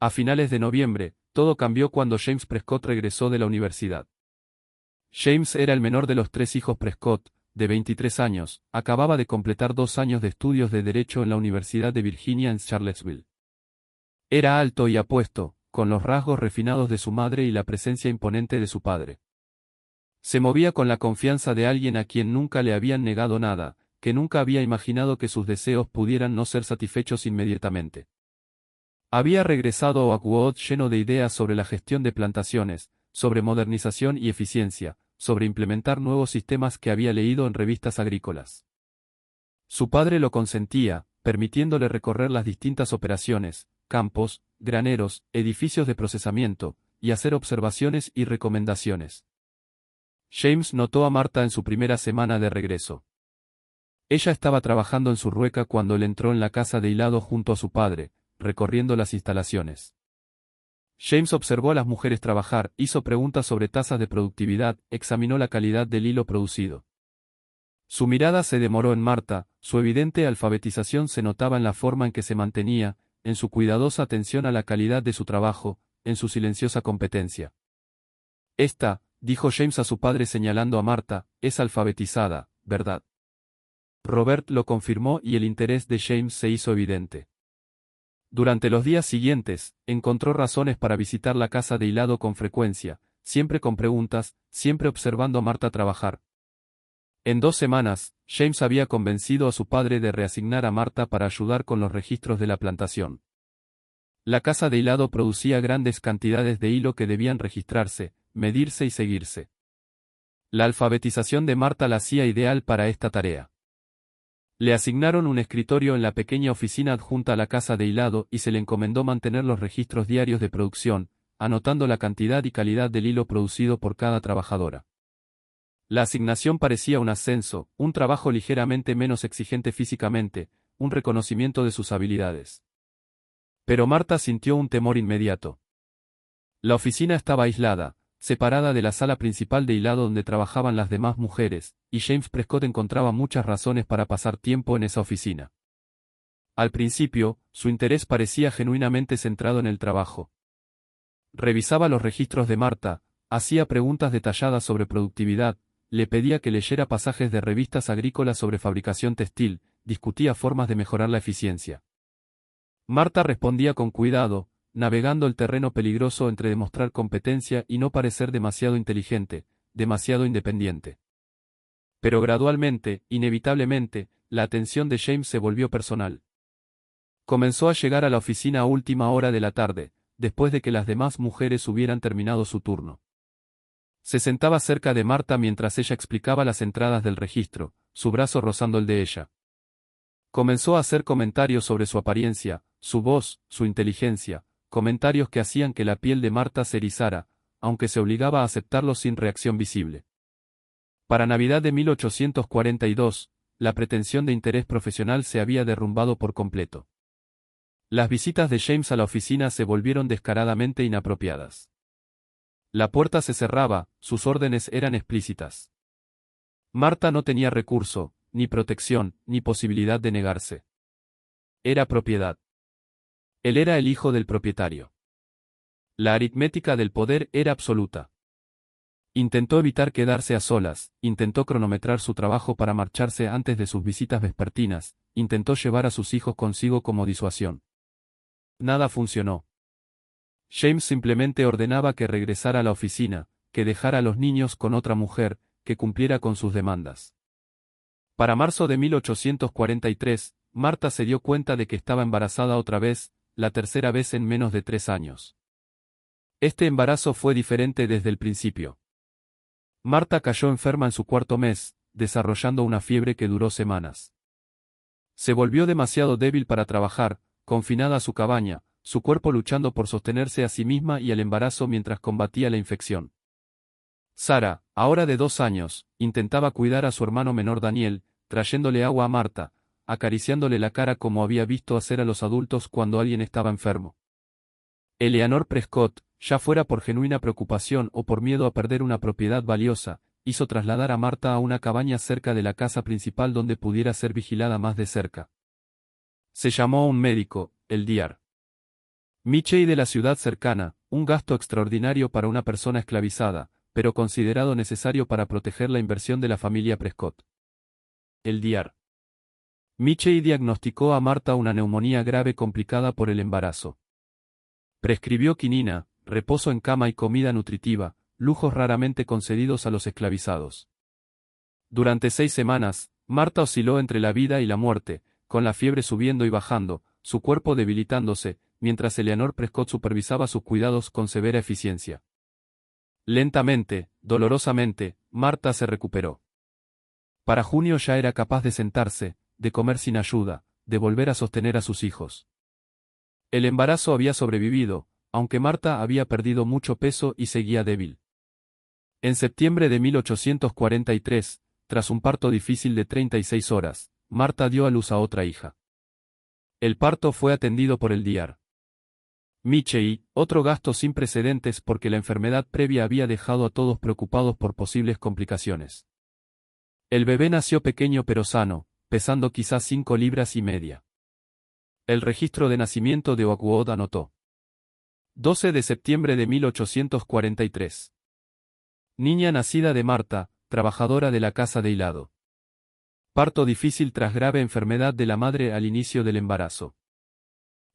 A finales de noviembre, todo cambió cuando James Prescott regresó de la universidad. James era el menor de los 3 hijos Prescott, de 23 años, acababa de completar 2 años de estudios de Derecho en la Universidad de Virginia en Charlottesville. Era alto y apuesto, con los rasgos refinados de su madre y la presencia imponente de su padre. Se movía con la confianza de alguien a quien nunca le habían negado nada, que nunca había imaginado que sus deseos pudieran no ser satisfechos inmediatamente. Había regresado a Oakwood lleno de ideas sobre la gestión de plantaciones, sobre modernización y eficiencia, sobre implementar nuevos sistemas que había leído en revistas agrícolas. Su padre lo consentía, permitiéndole recorrer las distintas operaciones, campos, graneros, edificios de procesamiento, y hacer observaciones y recomendaciones. James notó a Marta en su primera semana de regreso. Ella estaba trabajando en su rueca cuando él entró en la casa de hilado junto a su padre, recorriendo las instalaciones. James observó a las mujeres trabajar, hizo preguntas sobre tasas de productividad, examinó la calidad del hilo producido. Su mirada se demoró en Marta, su evidente alfabetización se notaba en la forma en que se mantenía, en su cuidadosa atención a la calidad de su trabajo, en su silenciosa competencia. Esta, dijo James a su padre señalando a Marta, es alfabetizada, ¿verdad? Robert lo confirmó y el interés de James se hizo evidente. Durante los días siguientes, encontró razones para visitar la casa de hilado con frecuencia, siempre con preguntas, siempre observando a Marta trabajar. En 2 semanas, James había convencido a su padre de reasignar a Marta para ayudar con los registros de la plantación. La casa de hilado producía grandes cantidades de hilo que debían registrarse, medirse y seguirse. La alfabetización de Marta la hacía ideal para esta tarea. Le asignaron un escritorio en la pequeña oficina adjunta a la casa de hilado y se le encomendó mantener los registros diarios de producción, anotando la cantidad y calidad del hilo producido por cada trabajadora. La asignación parecía un ascenso, un trabajo ligeramente menos exigente físicamente, un reconocimiento de sus habilidades. Pero Marta sintió un temor inmediato. La oficina estaba aislada, separada de la sala principal de hilado donde trabajaban las demás mujeres, y James Prescott encontraba muchas razones para pasar tiempo en esa oficina. Al principio, su interés parecía genuinamente centrado en el trabajo. Revisaba los registros de Marta, hacía preguntas detalladas sobre productividad, le pedía que leyera pasajes de revistas agrícolas sobre fabricación textil, discutía formas de mejorar la eficiencia. Marta respondía con cuidado, navegando el terreno peligroso entre demostrar competencia y no parecer demasiado inteligente, demasiado independiente. Pero gradualmente, inevitablemente, la atención de James se volvió personal. Comenzó a llegar a la oficina a última hora de la tarde, después de que las demás mujeres hubieran terminado su turno. Se sentaba cerca de Marta mientras ella explicaba las entradas del registro, su brazo rozando el de ella. Comenzó a hacer comentarios sobre su apariencia, su voz, su inteligencia, comentarios que hacían que la piel de Marta se erizara, aunque se obligaba a aceptarlos sin reacción visible. Para Navidad de 1842, la pretensión de interés profesional se había derrumbado por completo. Las visitas de James a la oficina se volvieron descaradamente inapropiadas. La puerta se cerraba, sus órdenes eran explícitas. Marta no tenía recurso, ni protección, ni posibilidad de negarse. Era propiedad. Él era el hijo del propietario. La aritmética del poder era absoluta. Intentó evitar quedarse a solas, intentó cronometrar su trabajo para marcharse antes de sus visitas vespertinas, intentó llevar a sus hijos consigo como disuasión. Nada funcionó. James simplemente ordenaba que regresara a la oficina, que dejara a los niños con otra mujer, que cumpliera con sus demandas. Para marzo de 1843, Marta se dio cuenta de que estaba embarazada otra vez, la tercera vez en menos de 3 años. Este embarazo fue diferente desde el principio. Marta cayó enferma en su 4.º mes, desarrollando una fiebre que duró semanas. Se volvió demasiado débil para trabajar, confinada a su cabaña, su cuerpo luchando por sostenerse a sí misma y al embarazo mientras combatía la infección. Sara, ahora de 2 años, intentaba cuidar a su hermano menor Daniel, trayéndole agua a Marta, acariciándole la cara como había visto hacer a los adultos cuando alguien estaba enfermo. Eleanor Prescott, ya fuera por genuina preocupación o por miedo a perder una propiedad valiosa, hizo trasladar a Marta a una cabaña cerca de la casa principal donde pudiera ser vigilada más de cerca. Se llamó a un médico, el Dr. Mitchell de la ciudad cercana, un gasto extraordinario para una persona esclavizada, pero considerado necesario para proteger la inversión de la familia Prescott. El Dr. Mitchell diagnosticó a Marta una neumonía grave complicada por el embarazo. Prescribió quinina, reposo en cama y comida nutritiva, lujos raramente concedidos a los esclavizados. Durante 6 semanas, Marta osciló entre la vida y la muerte, con la fiebre subiendo y bajando, su cuerpo debilitándose, mientras Eleanor Prescott supervisaba sus cuidados con severa eficiencia. Lentamente, dolorosamente, Marta se recuperó. Para junio ya era capaz de sentarse, de comer sin ayuda, de volver a sostener a sus hijos. El embarazo había sobrevivido, aunque Marta había perdido mucho peso y seguía débil. En septiembre de 1843, tras un parto difícil de 36 horas, Marta dio a luz a otra hija. El parto fue atendido por el Dr. Mitchell, otro gasto sin precedentes porque la enfermedad previa había dejado a todos preocupados por posibles complicaciones. El bebé nació pequeño pero sano, pesando quizás 5 libras y media. El registro de nacimiento de Oakwood anotó: 12 de septiembre de 1843. Niña nacida de Marta, trabajadora de la casa de hilado. Parto difícil tras grave enfermedad de la madre al inicio del embarazo.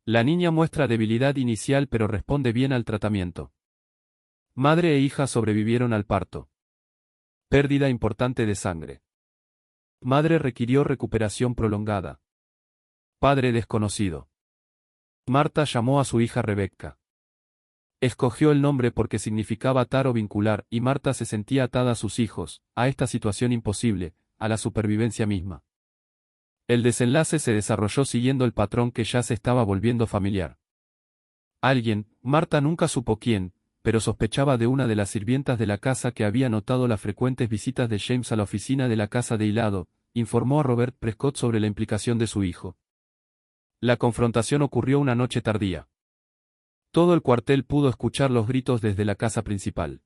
La niña muestra debilidad inicial pero responde bien al tratamiento. Madre e hija sobrevivieron al parto. Pérdida importante de sangre. Madre requirió recuperación prolongada. Padre desconocido. Marta llamó a su hija Rebecca. Escogió el nombre porque significaba atar o vincular, y Marta se sentía atada a sus hijos, a esta situación imposible, a la supervivencia misma. El desenlace se desarrolló siguiendo el patrón que ya se estaba volviendo familiar. Alguien, Marta nunca supo quién, pero sospechaba de una de las sirvientas de la casa que había notado las frecuentes visitas de James a la oficina de la casa de hilado, informó a Robert Prescott sobre la implicación de su hijo. La confrontación ocurrió una noche tardía. Todo el cuartel pudo escuchar los gritos desde la casa principal.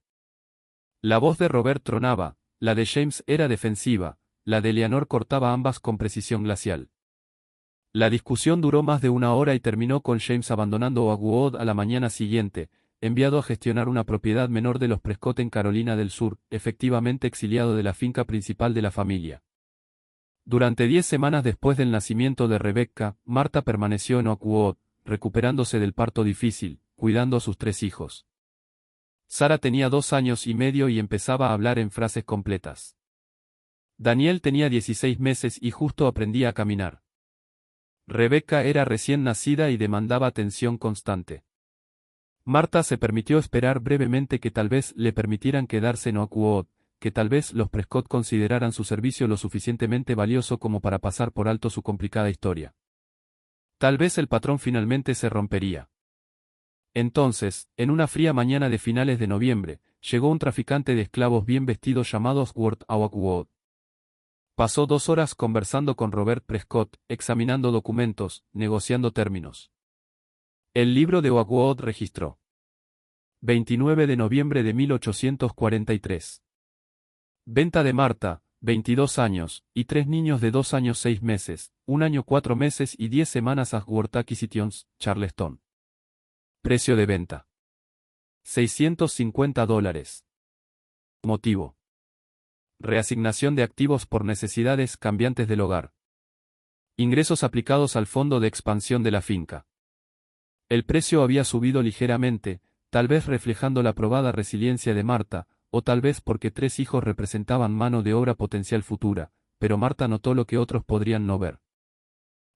La voz de Robert tronaba, la de James era defensiva, la de Eleanor cortaba ambas con precisión glacial. La discusión duró más de 1 hora y terminó con James abandonando Oakwood a la mañana siguiente, enviado a gestionar una propiedad menor de los Prescott en Carolina del Sur, efectivamente exiliado de la finca principal de la familia. Durante 10 semanas después del nacimiento de Rebecca, Marta permaneció en Oakwood, recuperándose del parto difícil, cuidando a sus 3 hijos. Sara tenía 2 años y medio y empezaba a hablar en frases completas. Daniel tenía 16 meses y justo aprendía a caminar. Rebecca era recién nacida y demandaba atención constante. Marta se permitió esperar brevemente que tal vez le permitieran quedarse en Oakwood, que tal vez los Prescott consideraran su servicio lo suficientemente valioso como para pasar por alto su complicada historia. Tal vez el patrón finalmente se rompería. Entonces, en una fría mañana de finales de noviembre, llegó un traficante de esclavos bien vestido llamado Oswald a Oakwood. Pasó 2 horas conversando con Robert Prescott, examinando documentos, negociando términos. El libro de Oakwood registró: 29 de noviembre de 1843. Venta de Marta, 22 años, y 3 niños de 2 años 6 meses, 1 año 4 meses y 10 semanas a Worth Acquisitions, Charleston. Precio de venta: $650. Motivo: reasignación de activos por necesidades cambiantes del hogar. Ingresos aplicados al fondo de expansión de la finca. El precio había subido ligeramente, tal vez reflejando la probada resiliencia de Marta, o tal vez porque 3 hijos representaban mano de obra potencial futura, pero Marta notó lo que otros podrían no ver.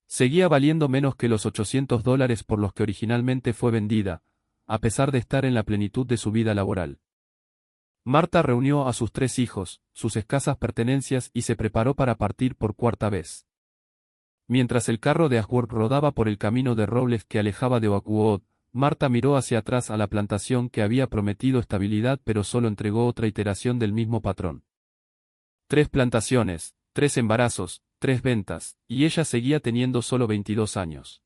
Seguía valiendo menos que los $800 por los que originalmente fue vendida, a pesar de estar en la plenitud de su vida laboral. Marta reunió a sus 3 hijos, sus escasas pertenencias y se preparó para partir por 4ª vez. Mientras el carro de Ashworth rodaba por el camino de robles que alejaba de Oakwood, Marta miró hacia atrás a la plantación que había prometido estabilidad pero solo entregó otra iteración del mismo patrón. 3 plantaciones, 3 embarazos, 3 ventas, y ella seguía teniendo solo 22 años.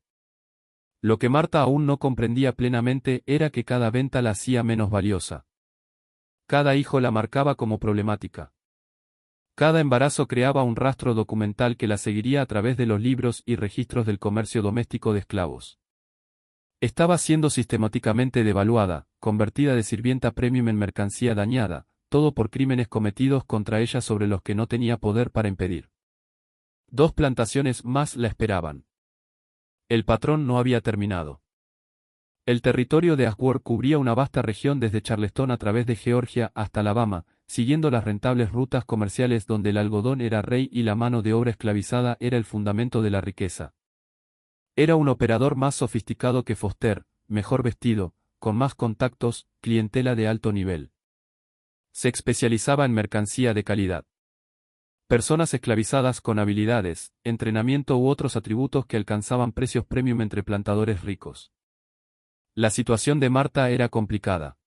Lo que Marta aún no comprendía plenamente era que cada venta la hacía menos valiosa. Cada hijo la marcaba como problemática. Cada embarazo creaba un rastro documental que la seguiría a través de los libros y registros del comercio doméstico de esclavos. Estaba siendo sistemáticamente devaluada, convertida de sirvienta premium en mercancía dañada, todo por crímenes cometidos contra ella sobre los que no tenía poder para impedir. 2 plantaciones más la esperaban. El patrón no había terminado. El territorio de Ashworth cubría una vasta región desde Charleston a través de Georgia hasta Alabama, siguiendo las rentables rutas comerciales donde el algodón era rey y la mano de obra esclavizada era el fundamento de la riqueza. Era un operador más sofisticado que Foster, mejor vestido, con más contactos, clientela de alto nivel. Se especializaba en mercancía de calidad. Personas esclavizadas con habilidades, entrenamiento u otros atributos que alcanzaban precios premium entre plantadores ricos. La situación de Marta era complicada.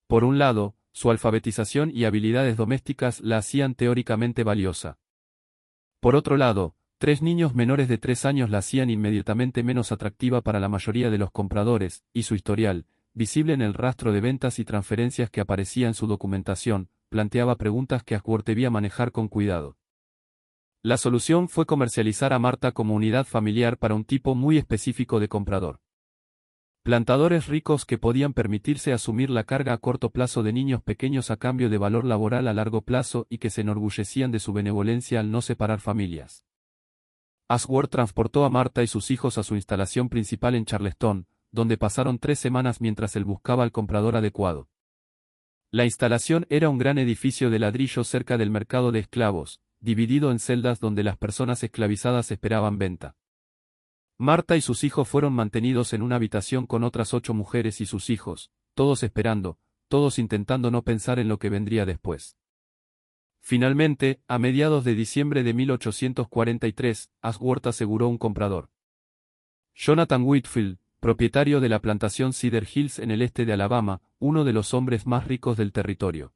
Por un lado, su alfabetización y habilidades domésticas la hacían teóricamente valiosa. Por otro lado, 3 niños menores de 3 años la hacían inmediatamente menos atractiva para la mayoría de los compradores, y su historial, visible en el rastro de ventas y transferencias que aparecía en su documentación, planteaba preguntas que Ashworth debía manejar con cuidado. La solución fue comercializar a Marta como unidad familiar para un tipo muy específico de comprador. Plantadores ricos que podían permitirse asumir la carga a corto plazo de niños pequeños a cambio de valor laboral a largo plazo y que se enorgullecían de su benevolencia al no separar familias. Ashworth transportó a Marta y sus hijos a su instalación principal en Charleston, donde pasaron 3 semanas mientras él buscaba al comprador adecuado. La instalación era un gran edificio de ladrillo cerca del mercado de esclavos, dividido en celdas donde las personas esclavizadas esperaban venta. Marta y sus hijos fueron mantenidos en una habitación con otras 8 mujeres y sus hijos, todos esperando, todos intentando no pensar en lo que vendría después. Finalmente, a mediados de diciembre de 1843, Ashworth aseguró un comprador. Jonathan Whitfield, propietario de la plantación Cedar Hills en el este de Alabama, uno de los hombres más ricos del territorio.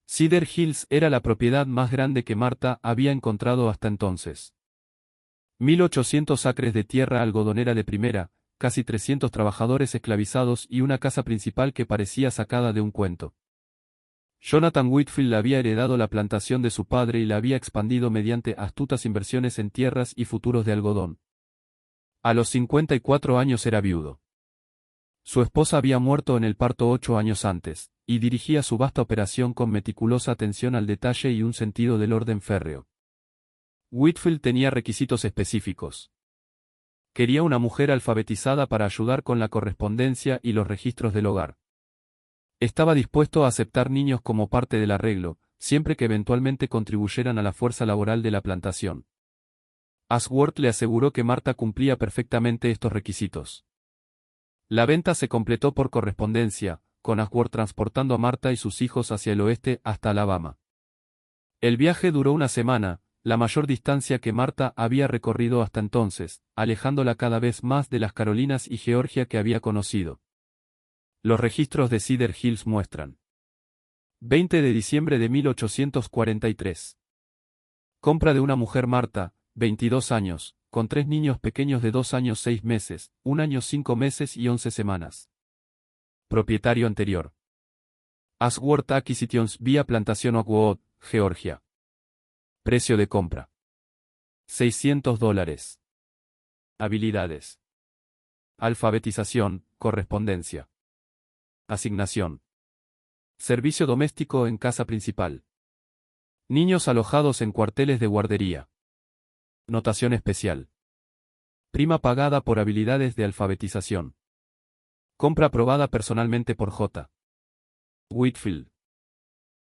Cedar Hills era la propiedad más grande que Marta había encontrado hasta entonces. 1.800 acres de tierra algodonera de primera, casi 300 trabajadores esclavizados y una casa principal que parecía sacada de un cuento. Jonathan Whitfield había heredado la plantación de su padre y la había expandido mediante astutas inversiones en tierras y futuros de algodón. A los 54 años era viudo. Su esposa había muerto en el parto 8 años antes, y dirigía su vasta operación con meticulosa atención al detalle y un sentido del orden férreo. Whitfield tenía requisitos específicos. Quería una mujer alfabetizada para ayudar con la correspondencia y los registros del hogar. Estaba dispuesto a aceptar niños como parte del arreglo, siempre que eventualmente contribuyeran a la fuerza laboral de la plantación. Ashworth le aseguró que Marta cumplía perfectamente estos requisitos. La venta se completó por correspondencia, con Ashworth transportando a Marta y sus hijos hacia el oeste hasta Alabama. El viaje duró una semana, la mayor distancia que Marta había recorrido hasta entonces, alejándola cada vez más de las Carolinas y Georgia que había conocido. Los registros de Cedar Hills muestran. 20 de diciembre de 1843. Compra de una mujer Marta, 22 años, con 3 niños pequeños de 2 años 6 meses, 1 año 5 meses y 11 semanas. Propietario anterior. Ashworth Acquisitions vía Plantación Oakwood, Georgia. Precio de compra. $600. Habilidades. Alfabetización, correspondencia. Asignación. Servicio doméstico en casa principal. Niños alojados en cuarteles de guardería. Notación especial. Prima pagada por habilidades de alfabetización. Compra aprobada personalmente por J. Whitfield.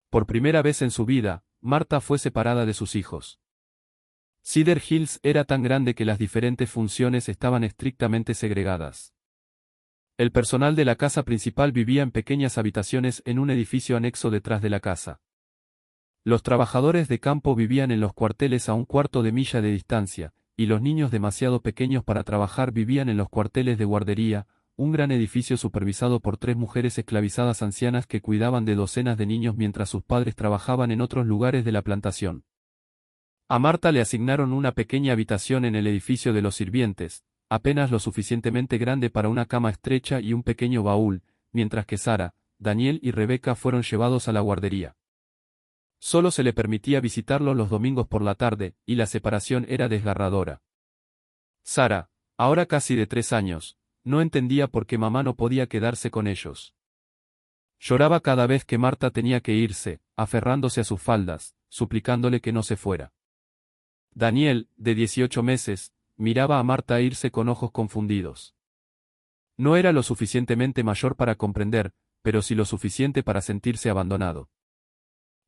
Por primera vez en su vida, Marta fue separada de sus hijos. Cedar Hills era tan grande que las diferentes funciones estaban estrictamente segregadas. El personal de la casa principal vivía en pequeñas habitaciones en un edificio anexo detrás de la casa. Los trabajadores de campo vivían en los cuarteles a 1/4 de milla de distancia, y los niños demasiado pequeños para trabajar vivían en los cuarteles de guardería, un gran edificio supervisado por 3 mujeres esclavizadas ancianas que cuidaban de docenas de niños mientras sus padres trabajaban en otros lugares de la plantación. A Marta le asignaron una pequeña habitación en el edificio de los sirvientes, apenas lo suficientemente grande para una cama estrecha y un pequeño baúl, mientras que Sara, Daniel y Rebecca fueron llevados a la guardería. Solo se le permitía visitarlos los domingos por la tarde, y la separación era desgarradora. Sara, ahora casi de 3 años, no entendía por qué mamá no podía quedarse con ellos. Lloraba cada vez que Marta tenía que irse, aferrándose a sus faldas, suplicándole que no se fuera. Daniel, de 18 meses, miraba a Marta irse con ojos confundidos. No era lo suficientemente mayor para comprender, pero sí lo suficiente para sentirse abandonado.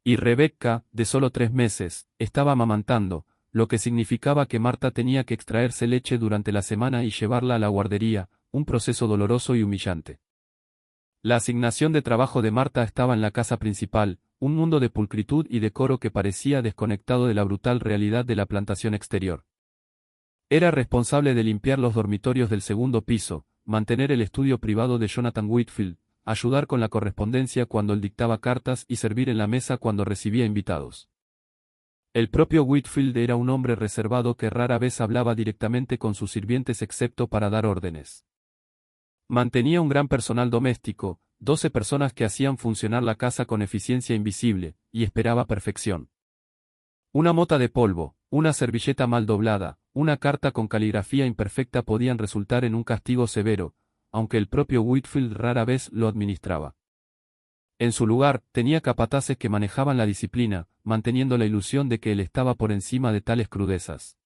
Y Rebecca, de solo 3 meses, estaba amamantando, lo que significaba que Marta tenía que extraerse leche durante la semana y llevarla a la guardería, un proceso doloroso y humillante. La asignación de trabajo de Marta estaba en la casa principal, un mundo de pulcritud y decoro que parecía desconectado de la brutal realidad de la plantación exterior. Era responsable de limpiar los dormitorios del segundo piso, mantener el estudio privado de Jonathan Whitfield, ayudar con la correspondencia cuando él dictaba cartas y servir en la mesa cuando recibía invitados. El propio Whitfield era un hombre reservado que rara vez hablaba directamente con sus sirvientes excepto para dar órdenes. Mantenía un gran personal doméstico, 12 personas que hacían funcionar la casa con eficiencia invisible, y esperaba perfección. Una mota de polvo, una servilleta mal doblada, una carta con caligrafía imperfecta podían resultar en un castigo severo, aunque el propio Whitfield rara vez lo administraba. En su lugar, tenía capataces que manejaban la disciplina, manteniendo la ilusión de que él estaba por encima de tales crudezas.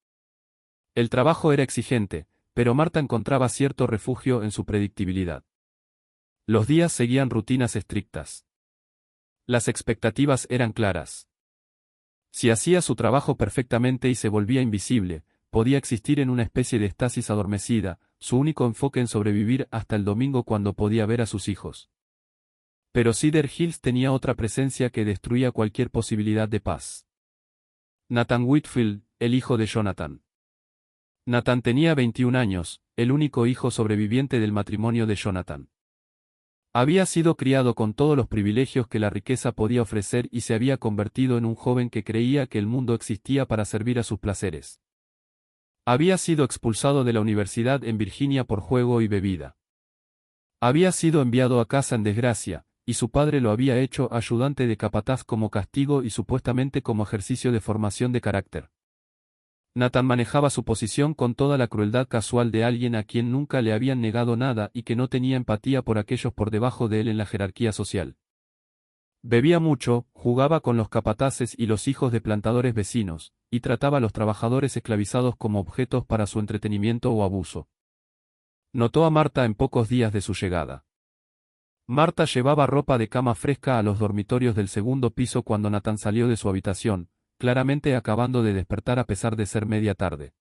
El trabajo era exigente, pero Marta encontraba cierto refugio en su predictibilidad. Los días seguían rutinas estrictas. Las expectativas eran claras. Si hacía su trabajo perfectamente y se volvía invisible, podía existir en una especie de estasis adormecida, su único enfoque en sobrevivir hasta el domingo cuando podía ver a sus hijos. Pero Cedar Hills tenía otra presencia que destruía cualquier posibilidad de paz. Nathan Whitfield, el hijo de Jonathan. Nathan tenía 21 años, el único hijo sobreviviente del matrimonio de Jonathan. Había sido criado con todos los privilegios que la riqueza podía ofrecer y se había convertido en un joven que creía que el mundo existía para servir a sus placeres. Había sido expulsado de la universidad en Virginia por juego y bebida. Había sido enviado a casa en desgracia, y su padre lo había hecho ayudante de capataz como castigo y supuestamente como ejercicio de formación de carácter. Nathan manejaba su posición con toda la crueldad casual de alguien a quien nunca le habían negado nada y que no tenía empatía por aquellos por debajo de él en la jerarquía social. Bebía mucho, jugaba con los capataces y los hijos de plantadores vecinos, y trataba a los trabajadores esclavizados como objetos para su entretenimiento o abuso. Notó a Marta en pocos días de su llegada. Marta llevaba ropa de cama fresca a los dormitorios del segundo piso cuando Nathan salió de su habitación, claramente acabando de despertar a pesar de ser media tarde.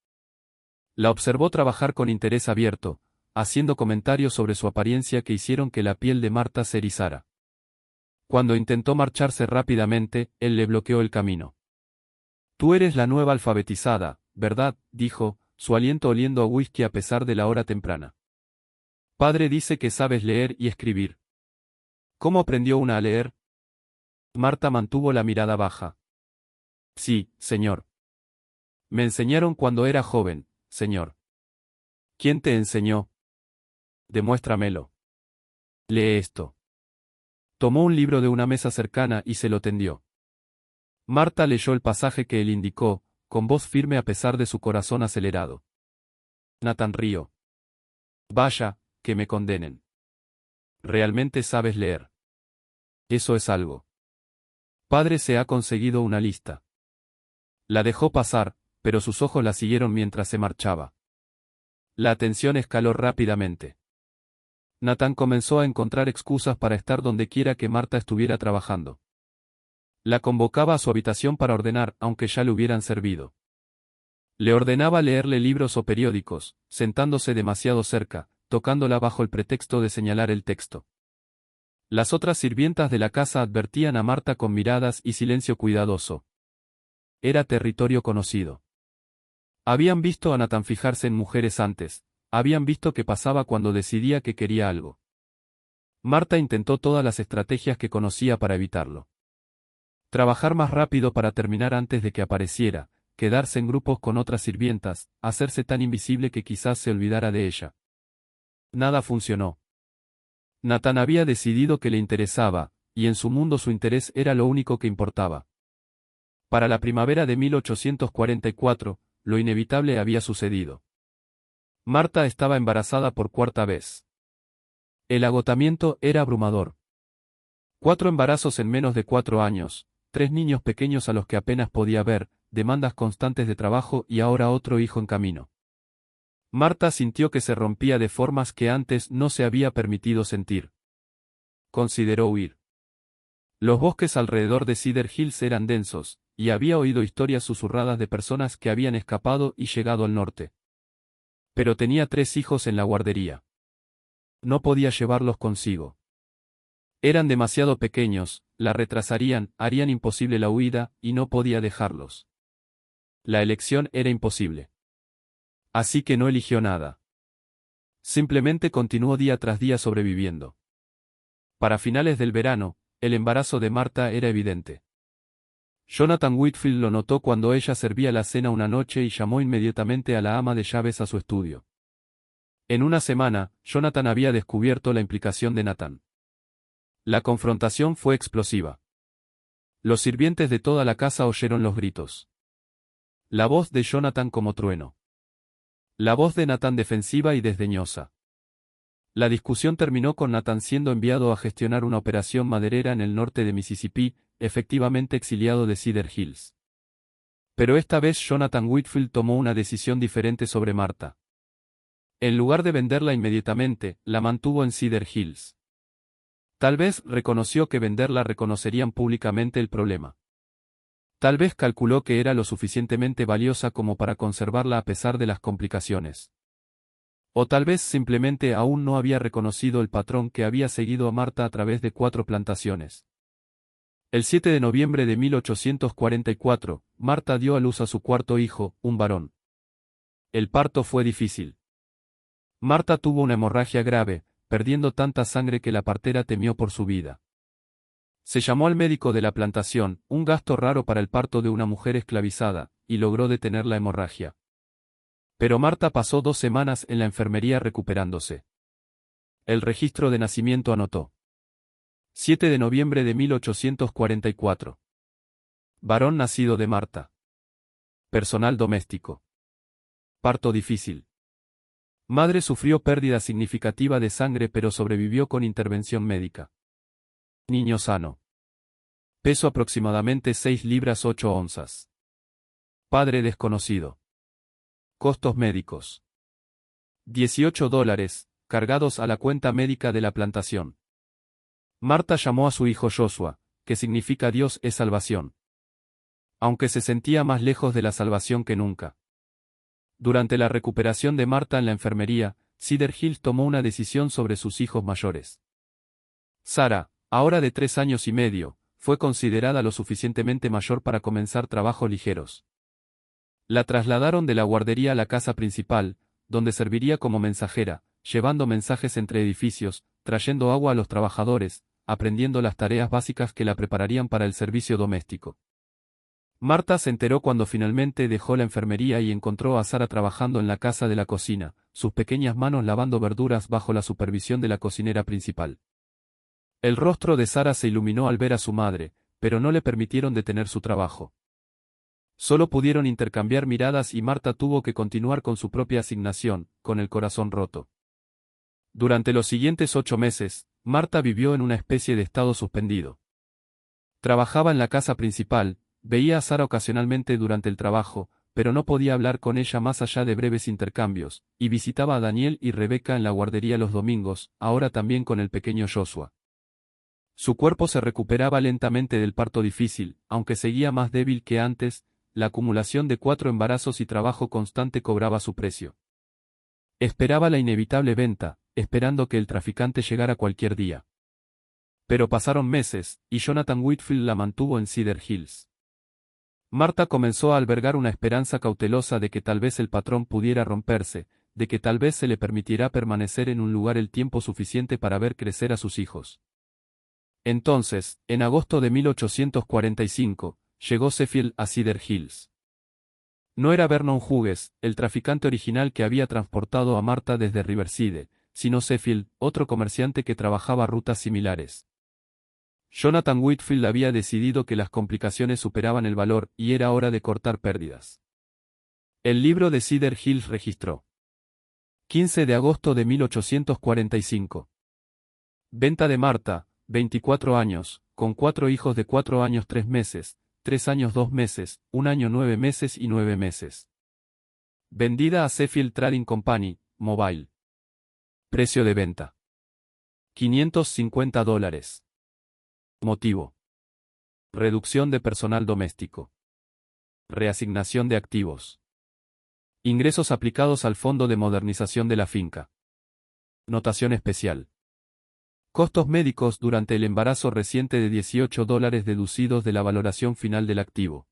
La observó trabajar con interés abierto, haciendo comentarios sobre su apariencia que hicieron que la piel de Marta se erizara. Cuando intentó marcharse rápidamente, él le bloqueó el camino. «Tú eres la nueva alfabetizada, ¿verdad?», dijo, su aliento oliendo a whisky a pesar de la hora temprana. «Padre dice que sabes leer y escribir». «¿Cómo aprendió una a leer?». Marta mantuvo la mirada baja. «Sí, señor. Me enseñaron cuando era joven, señor». «¿Quién te enseñó?». «Demuéstramelo». «Lee esto». Tomó un libro de una mesa cercana y se lo tendió. Marta leyó el pasaje que él indicó, con voz firme a pesar de su corazón acelerado. Nathan rió. «Vaya, que me condenen. Realmente sabes leer. Eso es algo. Padre se ha conseguido una lista». La dejó pasar, pero sus ojos la siguieron mientras se marchaba. La atención escaló rápidamente. Nathan comenzó a encontrar excusas para estar donde quiera que Marta estuviera trabajando. La convocaba a su habitación para ordenar, aunque ya le hubieran servido. Le ordenaba leerle libros o periódicos, sentándose demasiado cerca, tocándola bajo el pretexto de señalar el texto. Las otras sirvientas de la casa advertían a Marta con miradas y silencio cuidadoso. Era territorio conocido. Habían visto a Nathan fijarse en mujeres antes, habían visto qué pasaba cuando decidía que quería algo. Marta intentó todas las estrategias que conocía para evitarlo. Trabajar más rápido para terminar antes de que apareciera, quedarse en grupos con otras sirvientas, hacerse tan invisible que quizás se olvidara de ella. Nada funcionó. Nathan había decidido que le interesaba, y en su mundo su interés era lo único que importaba. Para la primavera de 1844, lo inevitable había sucedido. Marta estaba embarazada por cuarta vez. El agotamiento era abrumador. 4 embarazos en menos de 4 años, 3 niños pequeños a los que apenas podía ver, demandas constantes de trabajo y ahora otro hijo en camino. Marta sintió que se rompía de formas que antes no se había permitido sentir. Consideró huir. Los bosques alrededor de Cedar Hills eran densos, y había oído historias susurradas de personas que habían escapado y llegado al norte. Pero tenía 3 hijos en la guardería. No podía llevarlos consigo. Eran demasiado pequeños, la retrasarían, harían imposible la huida, y no podía dejarlos. La elección era imposible. Así que no eligió nada. Simplemente continuó día tras día sobreviviendo. Para finales del verano, el embarazo de Marta era evidente. Jonathan Whitfield lo notó cuando ella servía la cena una noche y llamó inmediatamente a la ama de llaves a su estudio. En una semana, Jonathan había descubierto la implicación de Nathan. La confrontación fue explosiva. Los sirvientes de toda la casa oyeron los gritos. La voz de Jonathan como trueno. La voz de Nathan defensiva y desdeñosa. La discusión terminó con Nathan siendo enviado a gestionar una operación maderera en el norte de Mississippi, efectivamente exiliado de Cedar Hills. Pero esta vez Jonathan Whitfield tomó una decisión diferente sobre Marta. En lugar de venderla inmediatamente, la mantuvo en Cedar Hills. Tal vez reconoció que venderla reconocerían públicamente el problema. Tal vez calculó que era lo suficientemente valiosa como para conservarla a pesar de las complicaciones. O tal vez simplemente aún no había reconocido el patrón que había seguido a Marta a través de 4 plantaciones. El 7 de noviembre de 1844, Marta dio a luz a su cuarto hijo, un varón. El parto fue difícil. Marta tuvo una hemorragia grave, perdiendo tanta sangre que la partera temió por su vida. Se llamó al médico de la plantación, un gasto raro para el parto de una mujer esclavizada, y logró detener la hemorragia. Pero Marta pasó 2 semanas en la enfermería recuperándose. El registro de nacimiento anotó. 7 de noviembre de 1844. Varón nacido de Marta. Personal doméstico. Parto difícil. Madre sufrió pérdida significativa de sangre pero sobrevivió con intervención médica. Niño sano. Peso aproximadamente 6 libras 8 onzas. Padre desconocido. Costos médicos. $18, cargados a la cuenta médica de la plantación. Marta llamó a su hijo Joshua, que significa Dios es salvación. Aunque se sentía más lejos de la salvación que nunca. Durante la recuperación de Marta en la enfermería, Cedar Hills tomó una decisión sobre sus hijos mayores. Sara, ahora de 3 años y medio, fue considerada lo suficientemente mayor para comenzar trabajos ligeros. La trasladaron de la guardería a la casa principal, donde serviría como mensajera, llevando mensajes entre edificios, trayendo agua a los trabajadores, aprendiendo las tareas básicas que la prepararían para el servicio doméstico. Marta se enteró cuando finalmente dejó la enfermería y encontró a Sara trabajando en la casa de la cocina, sus pequeñas manos lavando verduras bajo la supervisión de la cocinera principal. El rostro de Sara se iluminó al ver a su madre, pero no le permitieron detener su trabajo. Solo pudieron intercambiar miradas y Marta tuvo que continuar con su propia asignación, con el corazón roto. Durante los siguientes 8 meses, Marta vivió en una especie de estado suspendido. Trabajaba en la casa principal, veía a Sara ocasionalmente durante el trabajo, pero no podía hablar con ella más allá de breves intercambios, y visitaba a Daniel y Rebeca en la guardería los domingos, ahora también con el pequeño Joshua. Su cuerpo se recuperaba lentamente del parto difícil, aunque seguía más débil que antes. La acumulación de 4 embarazos y trabajo constante cobraba su precio. Esperaba la inevitable venta, esperando que el traficante llegara cualquier día. Pero pasaron meses, y Jonathan Whitfield la mantuvo en Cedar Hills. Marta comenzó a albergar una esperanza cautelosa de que tal vez el patrón pudiera romperse, de que tal vez se le permitirá permanecer en un lugar el tiempo suficiente para ver crecer a sus hijos. Entonces, en agosto de 1845, llegó Sheffield a Cedar Hills. No era Vernon Hughes, el traficante original que había transportado a Marta desde Riverside, sino Sheffield, otro comerciante que trabajaba rutas similares. Jonathan Whitfield había decidido que las complicaciones superaban el valor y era hora de cortar pérdidas. El libro de Cedar Hills registró 15 de agosto de 1845. Venta de Marta, 24 años, con 4 hijos de 4 años 3 meses, 3 años 2 meses, 1 año 9 meses y 9 meses. Vendida a Sheffield Trading Company, Mobile. Precio de venta: $550. Motivo: reducción de personal doméstico. Reasignación de activos. Ingresos aplicados al Fondo de Modernización de la finca. Notación especial: costos médicos durante el embarazo reciente de $18 deducidos de la valoración final del activo.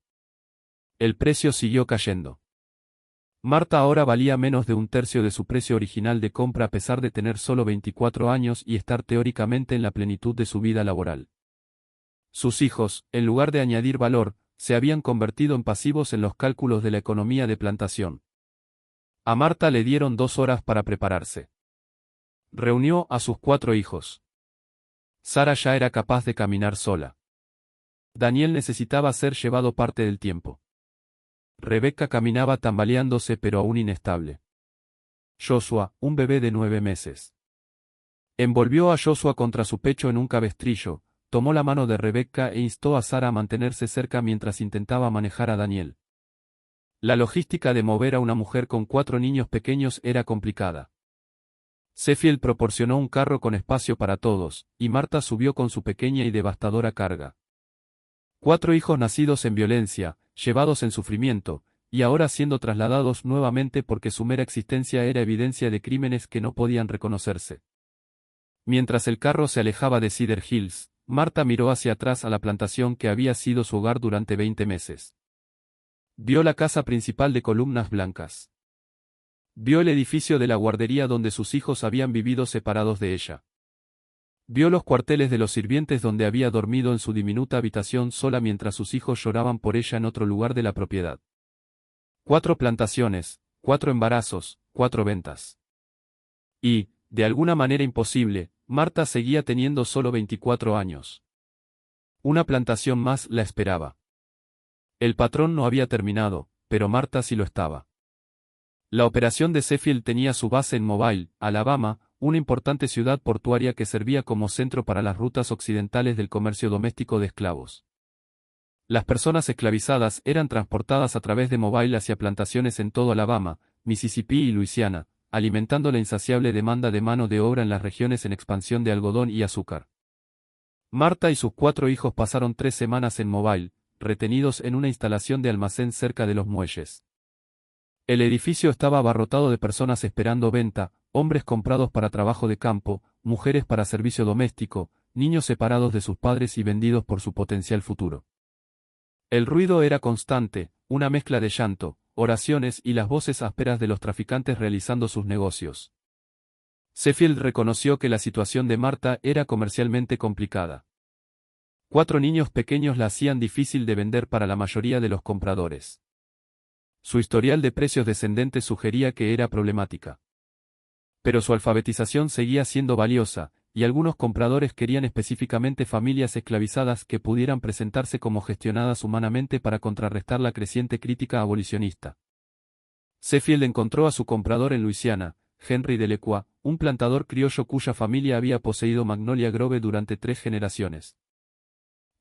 El precio siguió cayendo. Marta ahora valía menos de un tercio de su precio original de compra a pesar de tener solo 24 años y estar teóricamente en la plenitud de su vida laboral. Sus hijos, en lugar de añadir valor, se habían convertido en pasivos en los cálculos de la economía de plantación. A Marta le dieron 2 horas para prepararse. Reunió a sus 4 hijos. Sara ya era capaz de caminar sola. Daniel necesitaba ser llevado parte del tiempo. Rebecca caminaba tambaleándose pero aún inestable. Joshua, un bebé de 9 meses. Envolvió a Joshua contra su pecho en un cabestrillo, tomó la mano de Rebecca e instó a Sara a mantenerse cerca mientras intentaba manejar a Daniel. La logística de mover a una mujer con 4 niños pequeños era complicada. Sheffield proporcionó un carro con espacio para todos, y Marta subió con su pequeña y devastadora carga. 4 hijos nacidos en violencia, llevados en sufrimiento, y ahora siendo trasladados nuevamente porque su mera existencia era evidencia de crímenes que no podían reconocerse. Mientras el carro se alejaba de Cedar Hills, Marta miró hacia atrás a la plantación que había sido su hogar durante 20 meses. Vio la casa principal de columnas blancas. Vio el edificio de la guardería donde sus hijos habían vivido separados de ella. Vio los cuarteles de los sirvientes donde había dormido en su diminuta habitación sola mientras sus hijos lloraban por ella en otro lugar de la propiedad. 4 plantaciones, 4 embarazos, 4 ventas. Y, de alguna manera imposible, Marta seguía teniendo solo 24 años. Una plantación más la esperaba. El patrón no había terminado, pero Marta sí lo estaba. La operación de Sheffield tenía su base en Mobile, Alabama, una importante ciudad portuaria que servía como centro para las rutas occidentales del comercio doméstico de esclavos. Las personas esclavizadas eran transportadas a través de Mobile hacia plantaciones en todo Alabama, Mississippi y Luisiana, alimentando la insaciable demanda de mano de obra en las regiones en expansión de algodón y azúcar. Marta y sus 4 hijos pasaron 3 semanas en Mobile, retenidos en una instalación de almacén cerca de los muelles. El edificio estaba abarrotado de personas esperando venta, hombres comprados para trabajo de campo, mujeres para servicio doméstico, niños separados de sus padres y vendidos por su potencial futuro. El ruido era constante, una mezcla de llanto, oraciones y las voces ásperas de los traficantes realizando sus negocios. Sheffield reconoció que la situación de Marta era comercialmente complicada. 4 niños pequeños la hacían difícil de vender para la mayoría de los compradores. Su historial de precios descendentes sugería que era problemática. Pero su alfabetización seguía siendo valiosa, y algunos compradores querían específicamente familias esclavizadas que pudieran presentarse como gestionadas humanamente para contrarrestar la creciente crítica abolicionista. Sheffield encontró a su comprador en Luisiana, Henry Delacroix, un plantador criollo cuya familia había poseído Magnolia Grove durante 3 generaciones.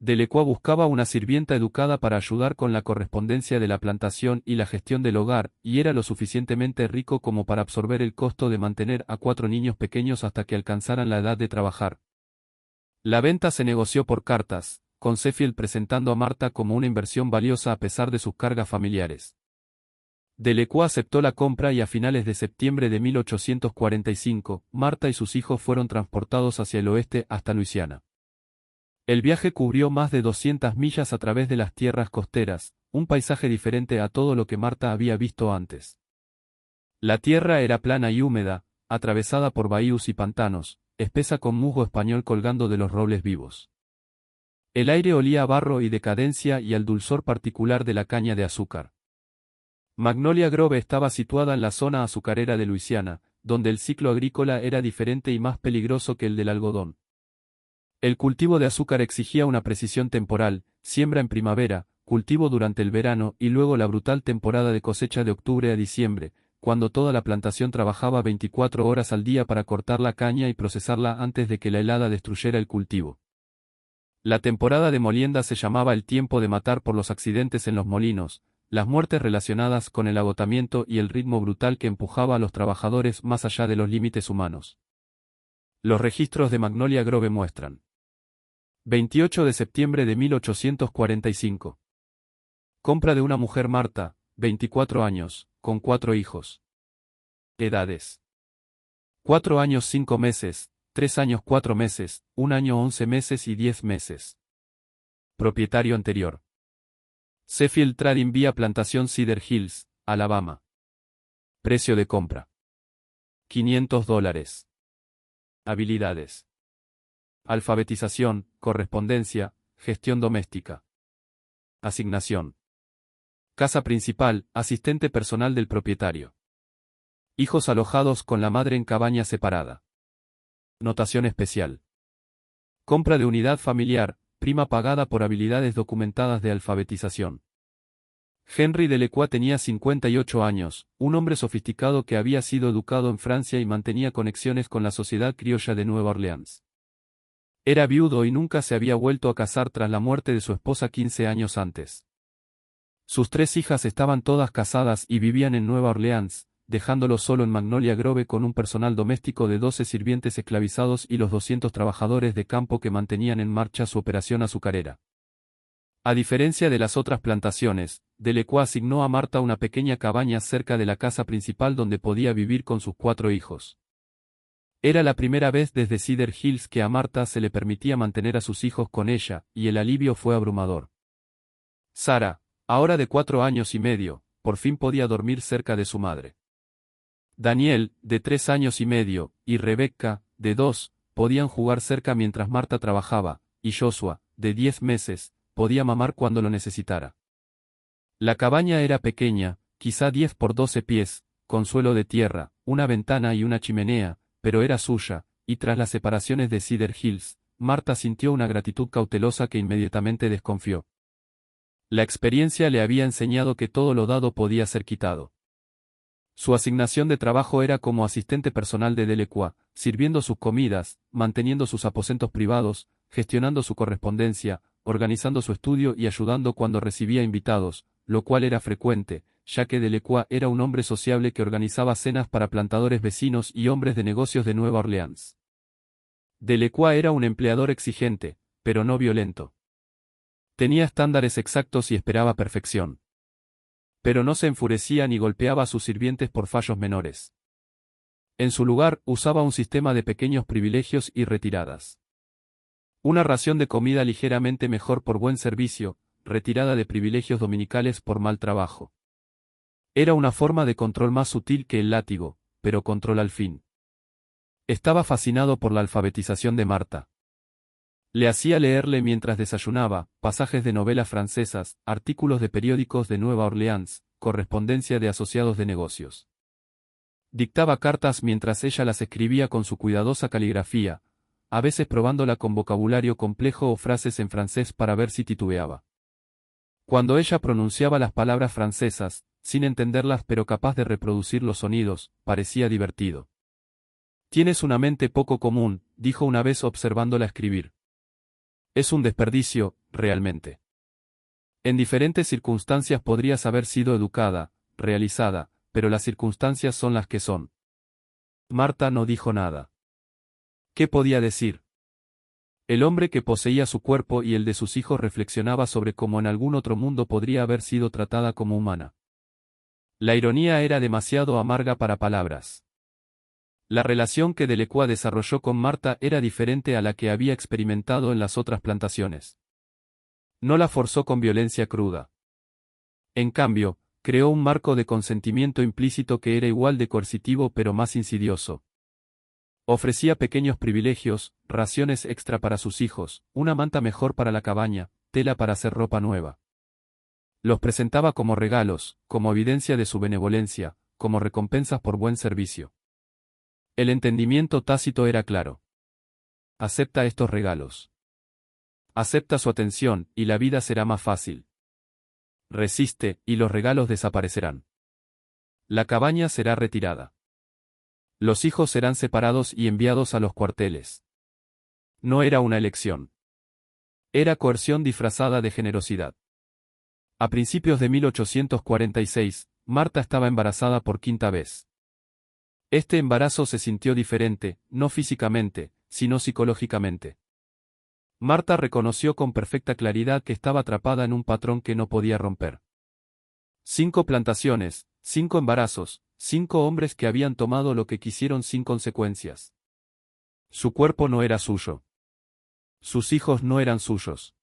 Delacroix buscaba una sirvienta educada para ayudar con la correspondencia de la plantación y la gestión del hogar, y era lo suficientemente rico como para absorber el costo de mantener a 4 niños pequeños hasta que alcanzaran la edad de trabajar. La venta se negoció por cartas, con Sheffield presentando a Marta como una inversión valiosa a pesar de sus cargas familiares. Delacroix aceptó la compra y a finales de septiembre de 1845, Marta y sus hijos fueron transportados hacia el oeste hasta Luisiana. El viaje cubrió más de 200 millas a través de las tierras costeras, un paisaje diferente a todo lo que Marta había visto antes. La tierra era plana y húmeda, atravesada por bahíos y pantanos, espesa con musgo español colgando de los robles vivos. El aire olía a barro y decadencia y al dulzor particular de la caña de azúcar. Magnolia Grove estaba situada en la zona azucarera de Luisiana, donde el ciclo agrícola era diferente y más peligroso que el del algodón. El cultivo de azúcar exigía una precisión temporal, siembra en primavera, cultivo durante el verano y luego la brutal temporada de cosecha de octubre a diciembre, cuando toda la plantación trabajaba 24 horas al día para cortar la caña y procesarla antes de que la helada destruyera el cultivo. La temporada de molienda se llamaba el tiempo de matar por los accidentes en los molinos, las muertes relacionadas con el agotamiento y el ritmo brutal que empujaba a los trabajadores más allá de los límites humanos. Los registros de Magnolia Grove muestran. 28 de septiembre de 1845. Compra de una mujer Marta, 24 años, con 4 hijos. Edades: 4 años 5 meses, 3 años 4 meses, 1 año 11 meses y 10 meses. Propietario anterior: Sheffield Trading vía Plantación Cedar Hills, Alabama. Precio de compra: $500. Habilidades: alfabetización, correspondencia, gestión doméstica. Asignación: casa principal, asistente personal del propietario. Hijos alojados con la madre en cabaña separada. Notación especial: compra de unidad familiar, prima pagada por habilidades documentadas de alfabetización. Henry Delacroix tenía 58 años, un hombre sofisticado que había sido educado en Francia y mantenía conexiones con la sociedad criolla de Nueva Orleans. Era viudo y nunca se había vuelto a casar tras la muerte de su esposa 15 años antes. Sus 3 hijas estaban todas casadas y vivían en Nueva Orleans, dejándolo solo en Magnolia Grove con un personal doméstico de 12 sirvientes esclavizados y los 200 trabajadores de campo que mantenían en marcha su operación azucarera. A diferencia de las otras plantaciones, Delacroix asignó a Marta una pequeña cabaña cerca de la casa principal donde podía vivir con sus 4 hijos. Era la primera vez desde Cedar Hills que a Marta se le permitía mantener a sus hijos con ella, y el alivio fue abrumador. Sarah, ahora de 4 años y medio, por fin podía dormir cerca de su madre. Daniel, de 3 años y medio, y Rebecca, de 2, podían jugar cerca mientras Marta trabajaba, y Joshua, de 10 meses, podía mamar cuando lo necesitara. La cabaña era pequeña, quizá 10 por 12 pies, con suelo de tierra, una ventana y una chimenea, pero era suya, y tras las separaciones de Cedar Hills, Marta sintió una gratitud cautelosa que inmediatamente desconfió. La experiencia le había enseñado que todo lo dado podía ser quitado. Su asignación de trabajo era como asistente personal de Delacroix, sirviendo sus comidas, manteniendo sus aposentos privados, gestionando su correspondencia, organizando su estudio y ayudando cuando recibía invitados, lo cual era frecuente, ya que Delacroix era un hombre sociable que organizaba cenas para plantadores vecinos y hombres de negocios de Nueva Orleans. Delacroix era un empleador exigente, pero no violento. Tenía estándares exactos y esperaba perfección. Pero no se enfurecía ni golpeaba a sus sirvientes por fallos menores. En su lugar, usaba un sistema de pequeños privilegios y retiradas. Una ración de comida ligeramente mejor por buen servicio, retirada de privilegios dominicales por mal trabajo. Era una forma de control más sutil que el látigo, pero control al fin. Estaba fascinado por la alfabetización de Marta. Le hacía leerle mientras desayunaba, pasajes de novelas francesas, artículos de periódicos de Nueva Orleans, correspondencia de asociados de negocios. Dictaba cartas mientras ella las escribía con su cuidadosa caligrafía, a veces probándola con vocabulario complejo o frases en francés para ver si titubeaba. Cuando ella pronunciaba las palabras francesas, sin entenderlas pero capaz de reproducir los sonidos, parecía divertido. «Tienes una mente poco común», dijo una vez observándola escribir. «Es un desperdicio, realmente. En diferentes circunstancias podrías haber sido educada, realizada, pero las circunstancias son las que son». Marta no dijo nada. ¿Qué podía decir? El hombre que poseía su cuerpo y el de sus hijos reflexionaba sobre cómo en algún otro mundo podría haber sido tratada como humana. La ironía era demasiado amarga para palabras. La relación que Delacroix desarrolló con Marta era diferente a la que había experimentado en las otras plantaciones. No la forzó con violencia cruda. En cambio, creó un marco de consentimiento implícito que era igual de coercitivo pero más insidioso. Ofrecía pequeños privilegios, raciones extra para sus hijos, una manta mejor para la cabaña, tela para hacer ropa nueva. Los presentaba como regalos, como evidencia de su benevolencia, como recompensas por buen servicio. El entendimiento tácito era claro. Acepta estos regalos. Acepta su atención, y la vida será más fácil. Resiste, y los regalos desaparecerán. La cabaña será retirada. Los hijos serán separados y enviados a los cuarteles. No era una elección. Era coerción disfrazada de generosidad. A principios de 1846, Marta estaba embarazada por quinta vez. Este embarazo se sintió diferente, no físicamente, sino psicológicamente. Marta reconoció con perfecta claridad que estaba atrapada en un patrón que no podía romper. 5 plantaciones, 5 embarazos, 5 hombres que habían tomado lo que quisieron sin consecuencias. Su cuerpo no era suyo. Sus hijos no eran suyos.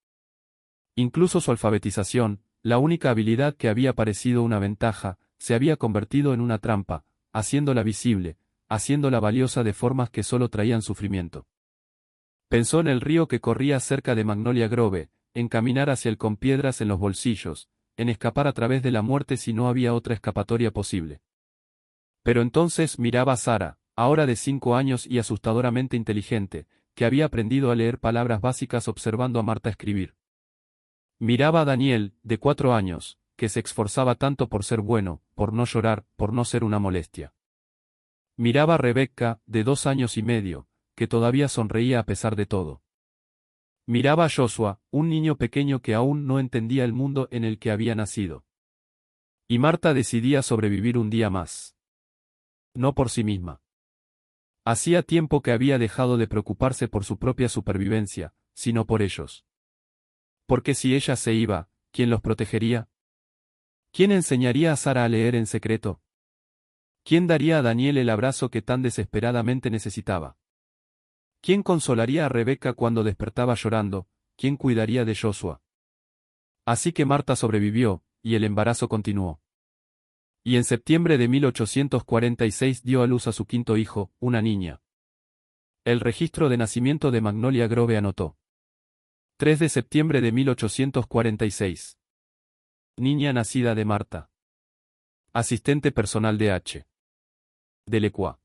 Incluso su alfabetización, la única habilidad que había parecido una ventaja, se había convertido en una trampa, haciéndola visible, haciéndola valiosa de formas que solo traían sufrimiento. Pensó en el río que corría cerca de Magnolia Grove, en caminar hacia él con piedras en los bolsillos, en escapar a través de la muerte si no había otra escapatoria posible. Pero entonces miraba a Sara, ahora de 5 años y asustadoramente inteligente, que había aprendido a leer palabras básicas observando a Marta escribir. Miraba a Daniel, de 4 años, que se esforzaba tanto por ser bueno, por no llorar, por no ser una molestia. Miraba a Rebecca, de 2 años y medio, que todavía sonreía a pesar de todo. Miraba a Joshua, un niño pequeño que aún no entendía el mundo en el que había nacido. Y Marta decidía sobrevivir un día más. No por sí misma. Hacía tiempo que había dejado de preocuparse por su propia supervivencia, sino por ellos. Porque si ella se iba, ¿quién los protegería? ¿Quién enseñaría a Sara a leer en secreto? ¿Quién daría a Daniel el abrazo que tan desesperadamente necesitaba? ¿Quién consolaría a Rebecca cuando despertaba llorando? ¿Quién cuidaría de Joshua? Así que Marta sobrevivió, y el embarazo continuó. Y en septiembre de 1846 dio a luz a su quinto hijo, una niña. El registro de nacimiento de Magnolia Grove anotó. 3 de septiembre de 1846. Niña nacida de Marta. Asistente personal de H. Delacroix.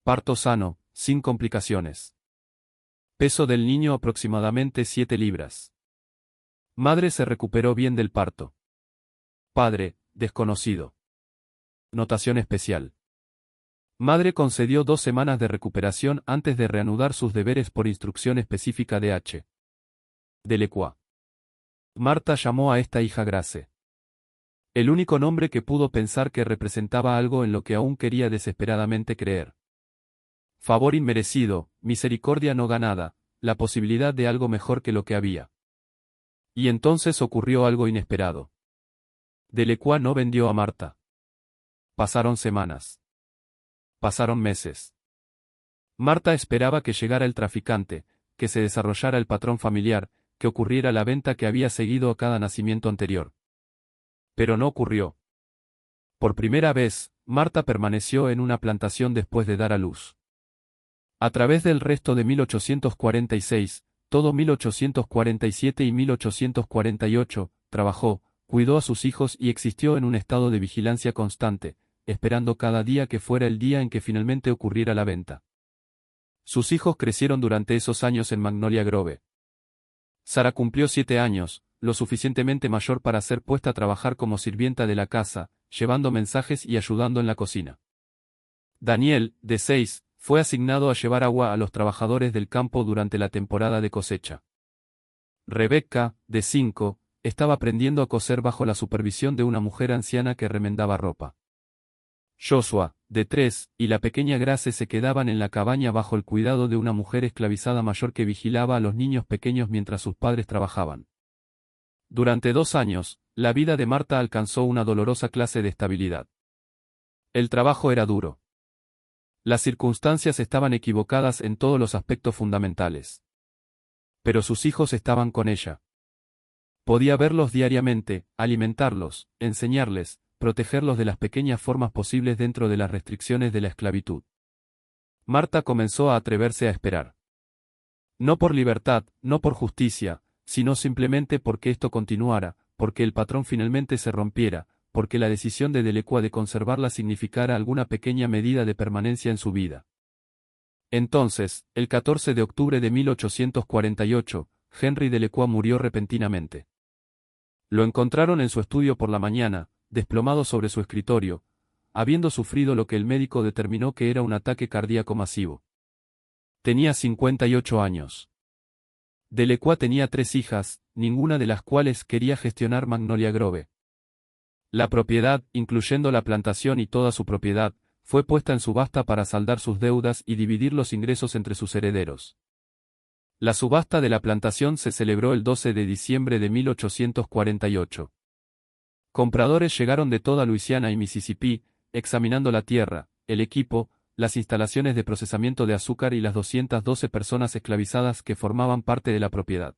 Parto sano, sin complicaciones. Peso del niño aproximadamente 7 libras. Madre se recuperó bien del parto. Padre, desconocido. Notación especial. Madre concedió 2 semanas de recuperación antes de reanudar sus deberes por instrucción específica de H. Delacroix. Marta llamó a esta hija Grace. El único nombre que pudo pensar que representaba algo en lo que aún quería desesperadamente creer. Favor inmerecido, misericordia no ganada, la posibilidad de algo mejor que lo que había. Y entonces ocurrió algo inesperado. Delacroix no vendió a Marta. Pasaron semanas. Pasaron meses. Marta esperaba que llegara el traficante, que se desarrollara el patrón familiar, que ocurriera la venta que había seguido a cada nacimiento anterior. Pero no ocurrió. Por primera vez, Marta permaneció en una plantación después de dar a luz. A través del resto de 1846, todo 1847 y 1848, trabajó, cuidó a sus hijos y existió en un estado de vigilancia constante, esperando cada día que fuera el día en que finalmente ocurriera la venta. Sus hijos crecieron durante esos años en Magnolia Grove. Sara cumplió 7 años, lo suficientemente mayor para ser puesta a trabajar como sirvienta de la casa, llevando mensajes y ayudando en la cocina. Daniel, de 6, fue asignado a llevar agua a los trabajadores del campo durante la temporada de cosecha. Rebecca, de 5, estaba aprendiendo a coser bajo la supervisión de una mujer anciana que remendaba ropa. Joshua, de 3, y la pequeña Grace se quedaban en la cabaña bajo el cuidado de una mujer esclavizada mayor que vigilaba a los niños pequeños mientras sus padres trabajaban. Durante 2 años, la vida de Marta alcanzó una dolorosa clase de estabilidad. El trabajo era duro. Las circunstancias estaban equivocadas en todos los aspectos fundamentales. Pero sus hijos estaban con ella. Podía verlos diariamente, alimentarlos, enseñarles, protegerlos de las pequeñas formas posibles dentro de las restricciones de la esclavitud. Marta comenzó a atreverse a esperar. No por libertad, no por justicia, sino simplemente porque esto continuara, porque el patrón finalmente se rompiera, porque la decisión de Delacroix de conservarla significara alguna pequeña medida de permanencia en su vida. Entonces, el 14 de octubre de 1848, Henry Delacroix murió repentinamente. Lo encontraron en su estudio por la mañana, desplomado sobre su escritorio, habiendo sufrido lo que el médico determinó que era un ataque cardíaco masivo. Tenía 58 años. Delacroix tenía 3 hijas, ninguna de las cuales quería gestionar Magnolia Grove. La propiedad, incluyendo la plantación y toda su propiedad, fue puesta en subasta para saldar sus deudas y dividir los ingresos entre sus herederos. La subasta de la plantación se celebró el 12 de diciembre de 1848. Compradores llegaron de toda Luisiana y Mississippi, examinando la tierra, el equipo, las instalaciones de procesamiento de azúcar y las 212 personas esclavizadas que formaban parte de la propiedad.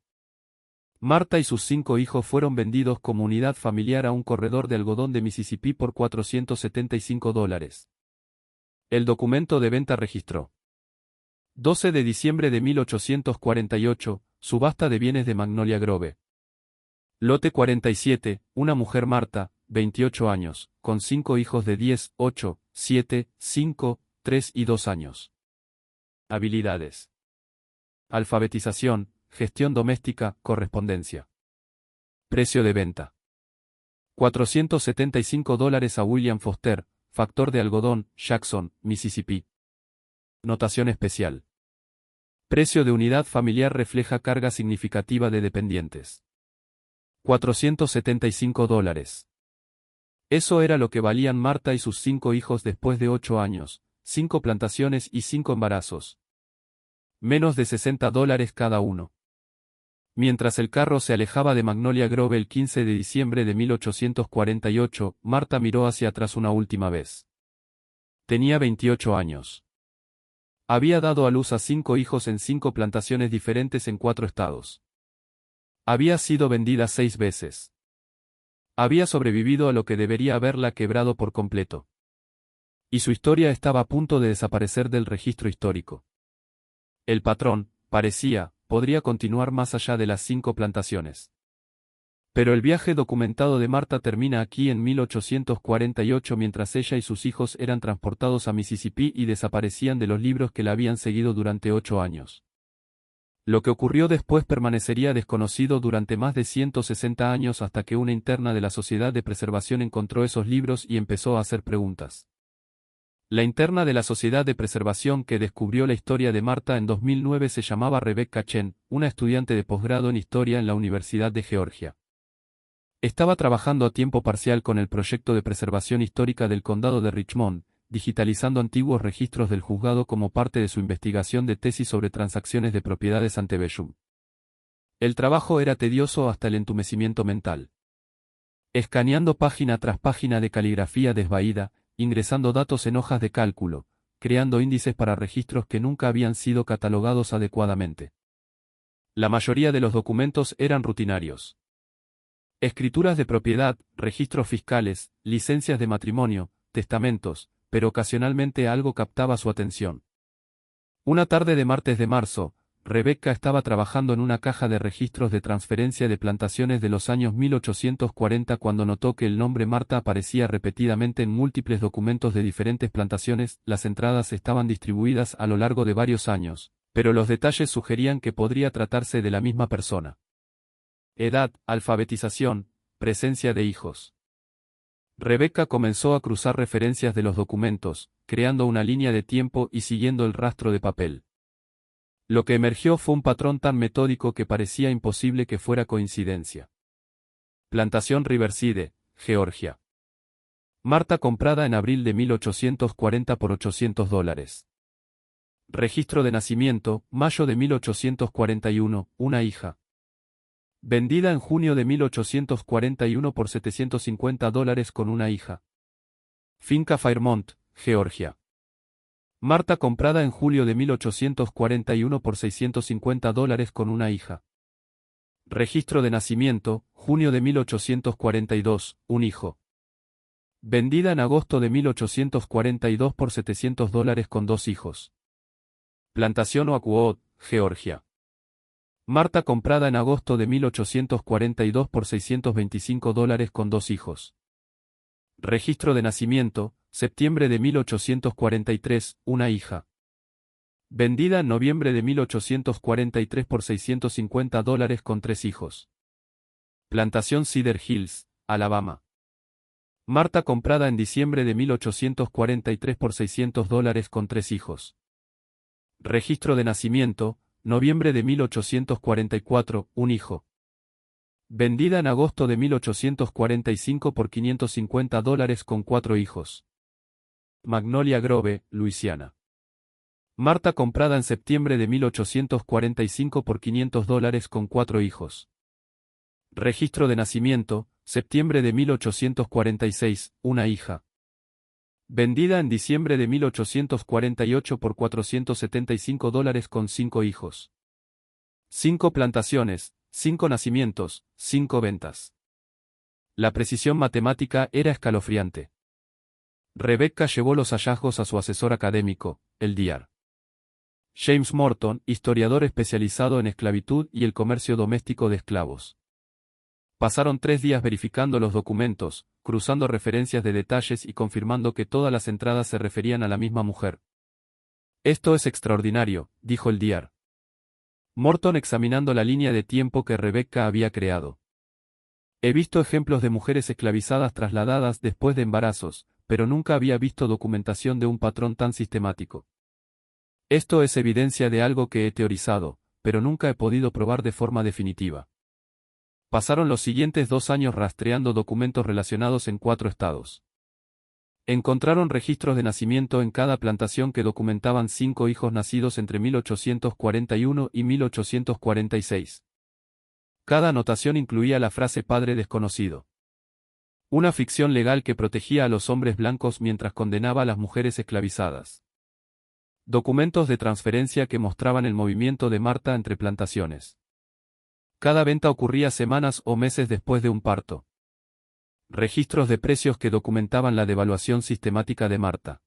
Marta y sus 5 hijos fueron vendidos como unidad familiar a un corredor de algodón de Mississippi por $475. El documento de venta registró: 12 de diciembre de 1848, subasta de bienes de Magnolia Grove. Lote 47, una mujer Marta, 28 años, con 5 hijos de 10, 8, 7, 5, 3 y 2 años. Habilidades: alfabetización, gestión doméstica, correspondencia. Precio de venta: $475 a William Foster, factor de algodón, Jackson, Mississippi. Notación especial: precio de unidad familiar refleja carga significativa de dependientes. $475. Eso era lo que valían Marta y sus 5 hijos después de 8 años, 5 plantaciones y 5 embarazos. Menos de $60 cada uno. Mientras el carro se alejaba de Magnolia Grove el 15 de diciembre de 1848, Marta miró hacia atrás una última vez. Tenía 28 años. Había dado a luz a 5 hijos en 5 plantaciones diferentes en 4 estados. Había sido vendida 6 veces. Había sobrevivido a lo que debería haberla quebrado por completo. Y su historia estaba a punto de desaparecer del registro histórico. El patrón, podría continuar más allá de las 5 plantaciones. Pero el viaje documentado de Marta termina aquí en 1848 mientras ella y sus hijos eran transportados a Mississippi y desaparecían de los libros que la habían seguido durante 8 años. Lo que ocurrió después permanecería desconocido durante más de 160 años hasta que una interna de la Sociedad de Preservación encontró esos libros y empezó a hacer preguntas. La interna de la Sociedad de Preservación que descubrió la historia de Marta en 2009 se llamaba Rebecca Chen, una estudiante de posgrado en Historia en la Universidad de Georgia. Estaba trabajando a tiempo parcial con el proyecto de preservación histórica del condado de Richmond, digitalizando antiguos registros del juzgado como parte de su investigación de tesis sobre transacciones de propiedades ante Bellum. El trabajo era tedioso hasta el entumecimiento mental. Escaneando página tras página de caligrafía desvaída, ingresando datos en hojas de cálculo, creando índices para registros que nunca habían sido catalogados adecuadamente. La mayoría de los documentos eran rutinarios. Escrituras de propiedad, registros fiscales, licencias de matrimonio, testamentos, pero ocasionalmente algo captaba su atención. Una tarde de martes de marzo, Rebecca estaba trabajando en una caja de registros de transferencia de plantaciones de los años 1840 cuando notó que el nombre Marta aparecía repetidamente en múltiples documentos de diferentes plantaciones. Las entradas estaban distribuidas a lo largo de varios años, pero los detalles sugerían que podría tratarse de la misma persona. Edad, alfabetización, presencia de hijos. Rebecca comenzó a cruzar referencias de los documentos, creando una línea de tiempo y siguiendo el rastro de papel. Lo que emergió fue un patrón tan metódico que parecía imposible que fuera coincidencia. Plantación Riverside, Georgia. Marta comprada en abril de 1840 por $800. Registro de nacimiento, mayo de 1841, una hija. Vendida en junio de 1841 por $750 con una hija. Finca Fairmont, Georgia. Marta comprada en julio de 1841 por $650 con una hija. Registro de nacimiento, junio de 1842, un hijo. Vendida en agosto de 1842 por $700 con 2 hijos. Plantación Oakwood, Georgia. Marta comprada en agosto de 1842 por $625 con 2 hijos. Registro de nacimiento, septiembre de 1843, una hija. Vendida en noviembre de 1843 por $650 con 3 hijos. Plantación Cedar Hills, Alabama. Marta comprada en diciembre de 1843 por $600 con 3 hijos. Registro de nacimiento, noviembre de 1844, un hijo. Vendida en agosto de 1845 por $550 con 4 hijos. Magnolia Grove, Luisiana. Marta comprada en septiembre de 1845 por $500 con 4 hijos. Registro de nacimiento, septiembre de 1846, una hija. Vendida en diciembre de 1848 por $475 con 5 hijos. 5 plantaciones, 5 nacimientos, 5 ventas. La precisión matemática era escalofriante. Rebecca llevó los hallazgos a su asesor académico, el Dr. James Morton, historiador especializado en esclavitud y el comercio doméstico de esclavos. Pasaron 3 días verificando los documentos, cruzando referencias de detalles y confirmando que todas las entradas se referían a la misma mujer. Esto es extraordinario, dijo el Dr. Morton examinando la línea de tiempo que Rebecca había creado. He visto ejemplos de mujeres esclavizadas trasladadas después de embarazos, pero nunca había visto documentación de un patrón tan sistemático. Esto es evidencia de algo que he teorizado, pero nunca he podido probar de forma definitiva. Pasaron los siguientes 2 años rastreando documentos relacionados en 4 estados. Encontraron registros de nacimiento en cada plantación que documentaban 5 hijos nacidos entre 1841 y 1846. Cada anotación incluía la frase padre desconocido. Una ficción legal que protegía a los hombres blancos mientras condenaba a las mujeres esclavizadas. Documentos de transferencia que mostraban el movimiento de Marta entre plantaciones. Cada venta ocurría semanas o meses después de un parto. Registros de precios que documentaban la devaluación sistemática de Marta.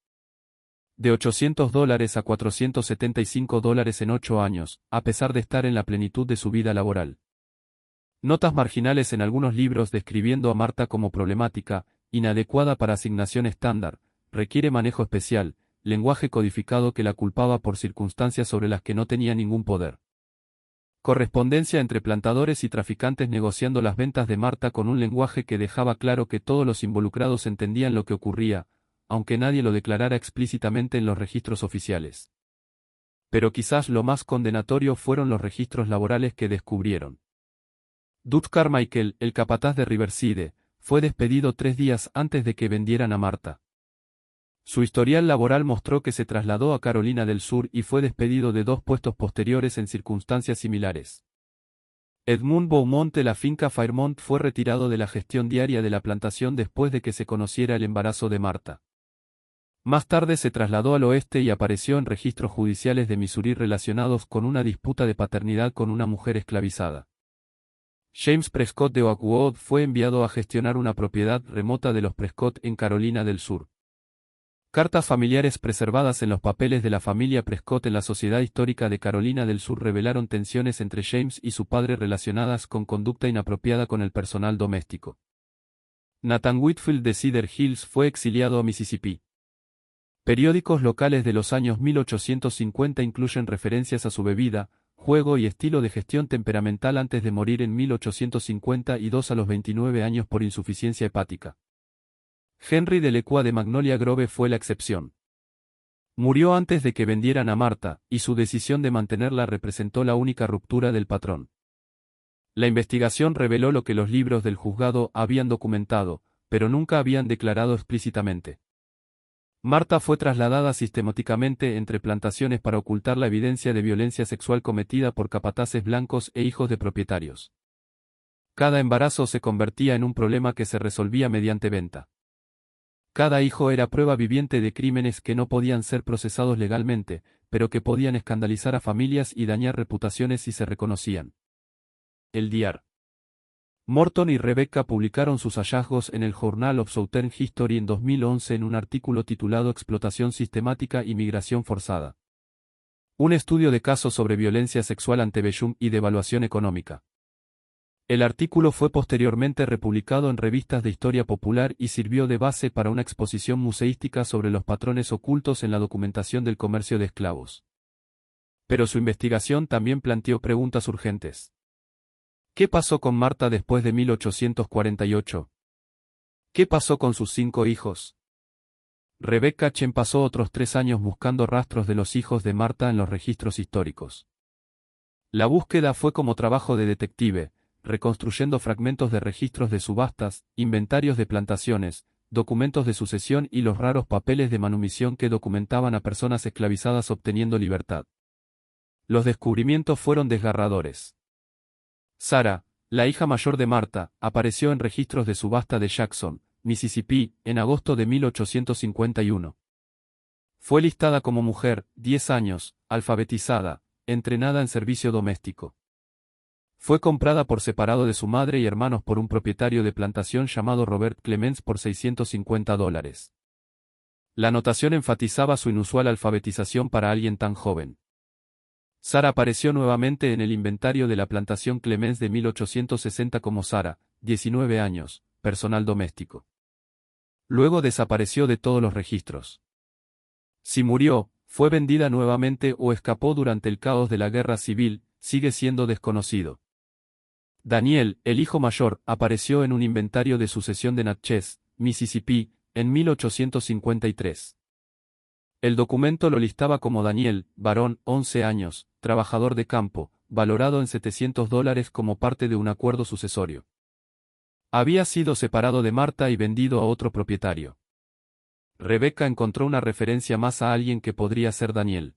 De $800 a $475 en 8 años, a pesar de estar en la plenitud de su vida laboral. Notas marginales en algunos libros describiendo a Marta como problemática, inadecuada para asignación estándar, requiere manejo especial, lenguaje codificado que la culpaba por circunstancias sobre las que no tenía ningún poder. Correspondencia entre plantadores y traficantes negociando las ventas de Marta con un lenguaje que dejaba claro que todos los involucrados entendían lo que ocurría, aunque nadie lo declarara explícitamente en los registros oficiales. Pero quizás lo más condenatorio fueron los registros laborales que descubrieron. Dutch Carmichael, el capataz de Riverside, fue despedido 3 días antes de que vendieran a Marta. Su historial laboral mostró que se trasladó a Carolina del Sur y fue despedido de 2 puestos posteriores en circunstancias similares. Edmund Beaumont de la finca Fairmont fue retirado de la gestión diaria de la plantación después de que se conociera el embarazo de Marta. Más tarde se trasladó al oeste y apareció en registros judiciales de Missouri relacionados con una disputa de paternidad con una mujer esclavizada. James Prescott de Oakwood fue enviado a gestionar una propiedad remota de los Prescott en Carolina del Sur. Cartas familiares preservadas en los papeles de la familia Prescott en la Sociedad Histórica de Carolina del Sur revelaron tensiones entre James y su padre relacionadas con conducta inapropiada con el personal doméstico. Nathan Whitfield de Cedar Hills fue exiliado a Mississippi. Periódicos locales de los años 1850 incluyen referencias a su bebida, juego y estilo de gestión temperamental antes de morir en 1852 a los 29 años por insuficiencia hepática. Henry de Lecua de Magnolia Grove fue la excepción. Murió antes de que vendieran a Marta, y su decisión de mantenerla representó la única ruptura del patrón. La investigación reveló lo que los libros del juzgado habían documentado, pero nunca habían declarado explícitamente. Marta fue trasladada sistemáticamente entre plantaciones para ocultar la evidencia de violencia sexual cometida por capataces blancos e hijos de propietarios. Cada embarazo se convertía en un problema que se resolvía mediante venta. Cada hijo era prueba viviente de crímenes que no podían ser procesados legalmente, pero que podían escandalizar a familias y dañar reputaciones si se reconocían. El Dr. Morton y Rebecca publicaron sus hallazgos en el Journal of Southern History en 2011 en un artículo titulado Explotación sistemática y migración forzada. Un estudio de casos sobre violencia sexual ante Bellum y devaluación económica. El artículo fue posteriormente republicado en revistas de historia popular y sirvió de base para una exposición museística sobre los patrones ocultos en la documentación del comercio de esclavos. Pero su investigación también planteó preguntas urgentes. ¿Qué pasó con Marta después de 1848? ¿Qué pasó con sus 5 hijos? Rebecca Chen pasó otros 3 años buscando rastros de los hijos de Marta en los registros históricos. La búsqueda fue como trabajo de detective, reconstruyendo fragmentos de registros de subastas, inventarios de plantaciones, documentos de sucesión y los raros papeles de manumisión que documentaban a personas esclavizadas obteniendo libertad. Los descubrimientos fueron desgarradores. Sarah, la hija mayor de Marta, apareció en registros de subasta de Jackson, Mississippi, en agosto de 1851. Fue listada como mujer, 10 años, alfabetizada, entrenada en servicio doméstico. Fue comprada por separado de su madre y hermanos por un propietario de plantación llamado Robert Clemens por $650. La anotación enfatizaba su inusual alfabetización para alguien tan joven. Sarah apareció nuevamente en el inventario de la plantación Clemens de 1860 como Sarah, 19 años, personal doméstico. Luego desapareció de todos los registros. Si murió, fue vendida nuevamente o escapó durante el caos de la guerra civil, sigue siendo desconocido. Daniel, el hijo mayor, apareció en un inventario de sucesión de Natchez, Mississippi, en 1853. El documento lo listaba como Daniel, varón, 11 años, trabajador de campo, valorado en $700 como parte de un acuerdo sucesorio. Había sido separado de Marta y vendido a otro propietario. Rebecca encontró una referencia más a alguien que podría ser Daniel.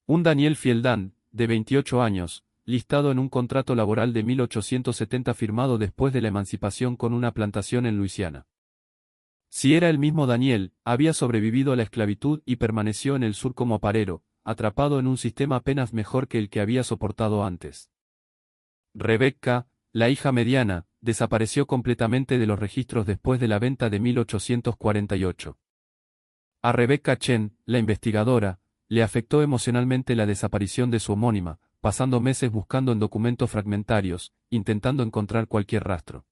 Un Daniel Fieldán, de 28 años, listado en un contrato laboral de 1870 firmado después de la emancipación con una plantación en Luisiana. Si era el mismo Daniel, había sobrevivido a la esclavitud y permaneció en el sur como aparero, atrapado en un sistema apenas mejor que el que había soportado antes. Rebecca, la hija mediana, desapareció completamente de los registros después de la venta de 1848. A Rebecca Chen, la investigadora, le afectó emocionalmente la desaparición de su homónima, pasando meses buscando en documentos fragmentarios, intentando encontrar cualquier rastro.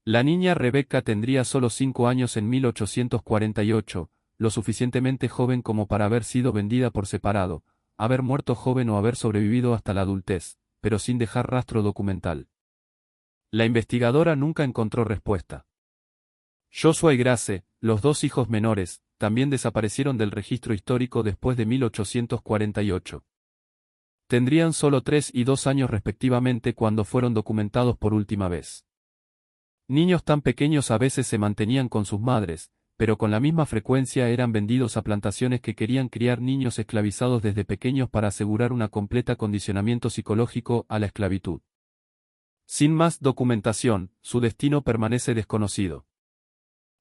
La niña Rebecca tendría solo 5 años en 1848, lo suficientemente joven como para haber sido vendida por separado, haber muerto joven o haber sobrevivido hasta la adultez, pero sin dejar rastro documental. La investigadora nunca encontró respuesta. Joshua y Grace, los 2 hijos menores, también desaparecieron del registro histórico después de 1848. Tendrían solo 3 y 2 años respectivamente cuando fueron documentados por última vez. Niños tan pequeños a veces se mantenían con sus madres, pero con la misma frecuencia eran vendidos a plantaciones que querían criar niños esclavizados desde pequeños para asegurar un completo acondicionamiento psicológico a la esclavitud. Sin más documentación, su destino permanece desconocido.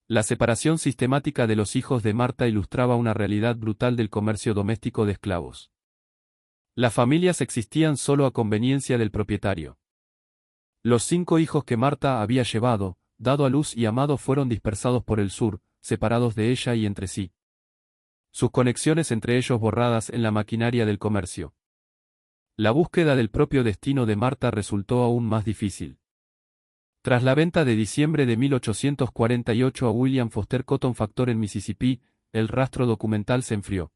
La separación sistemática de los hijos de Marta ilustraba una realidad brutal del comercio doméstico de esclavos. Las familias existían solo a conveniencia del propietario. Los 5 hijos que Marta había llevado, dado a luz y amado fueron dispersados por el sur, separados de ella y entre sí. Sus conexiones entre ellos borradas en la maquinaria del comercio. La búsqueda del propio destino de Marta resultó aún más difícil. Tras la venta de diciembre de 1848 a William Foster Cotton Factor en Mississippi, el rastro documental se enfrió.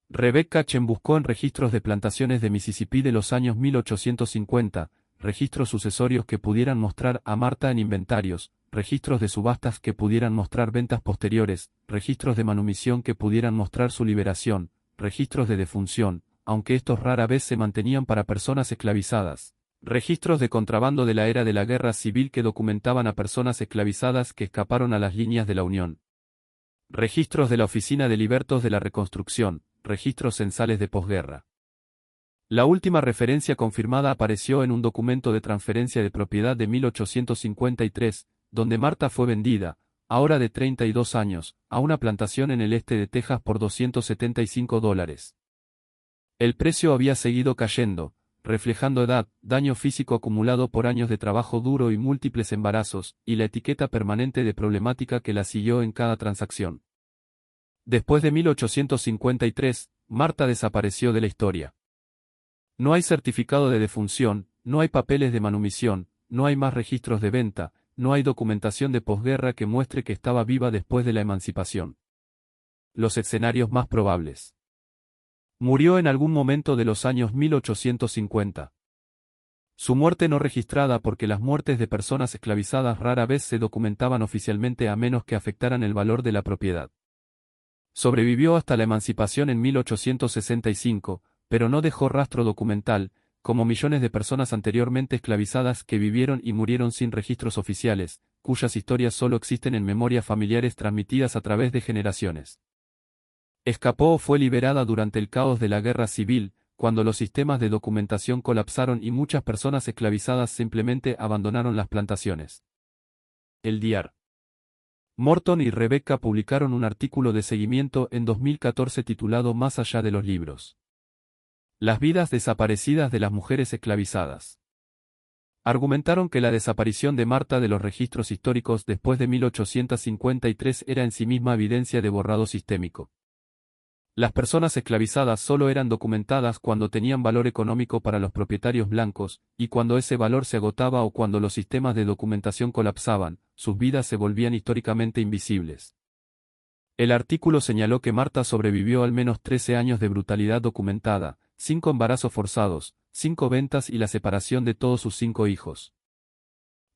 Rebecca Chen buscó en registros de plantaciones de Mississippi de los años 1850, registros sucesorios que pudieran mostrar a Marta en inventarios, registros de subastas que pudieran mostrar ventas posteriores, registros de manumisión que pudieran mostrar su liberación, registros de defunción, aunque estos rara vez se mantenían para personas esclavizadas. Registros de contrabando de la era de la guerra civil que documentaban a personas esclavizadas que escaparon a las líneas de la Unión. Registros de la Oficina de Libertos de la Reconstrucción, registros censales de posguerra. La última referencia confirmada apareció en un documento de transferencia de propiedad de 1853, donde Marta fue vendida, ahora de 32 años, a una plantación en el este de Texas por $275. El precio había seguido cayendo, reflejando edad, daño físico acumulado por años de trabajo duro y múltiples embarazos, y la etiqueta permanente de problemática que la siguió en cada transacción. Después de 1853, Marta desapareció de la historia. No hay certificado de defunción, no hay papeles de manumisión, no hay más registros de venta, no hay documentación de posguerra que muestre que estaba viva después de la emancipación. Los escenarios más probables. Murió en algún momento de los años 1850. Su muerte no registrada porque las muertes de personas esclavizadas rara vez se documentaban oficialmente a menos que afectaran el valor de la propiedad. Sobrevivió hasta la emancipación en 1865, pero no dejó rastro documental, como millones de personas anteriormente esclavizadas que vivieron y murieron sin registros oficiales, cuyas historias solo existen en memorias familiares transmitidas a través de generaciones. Escapó o fue liberada durante el caos de la guerra civil, cuando los sistemas de documentación colapsaron y muchas personas esclavizadas simplemente abandonaron las plantaciones. El Dr. Morton y Rebecca publicaron un artículo de seguimiento en 2014 titulado Más allá de los libros. Las vidas desaparecidas de las mujeres esclavizadas. Argumentaron que la desaparición de Marta de los registros históricos después de 1853 era en sí misma evidencia de borrado sistémico. Las personas esclavizadas solo eran documentadas cuando tenían valor económico para los propietarios blancos, y cuando ese valor se agotaba o cuando los sistemas de documentación colapsaban, sus vidas se volvían históricamente invisibles. El artículo señaló que Marta sobrevivió al menos 13 años de brutalidad documentada, 5 embarazos forzados, 5 ventas y la separación de todos sus 5 hijos.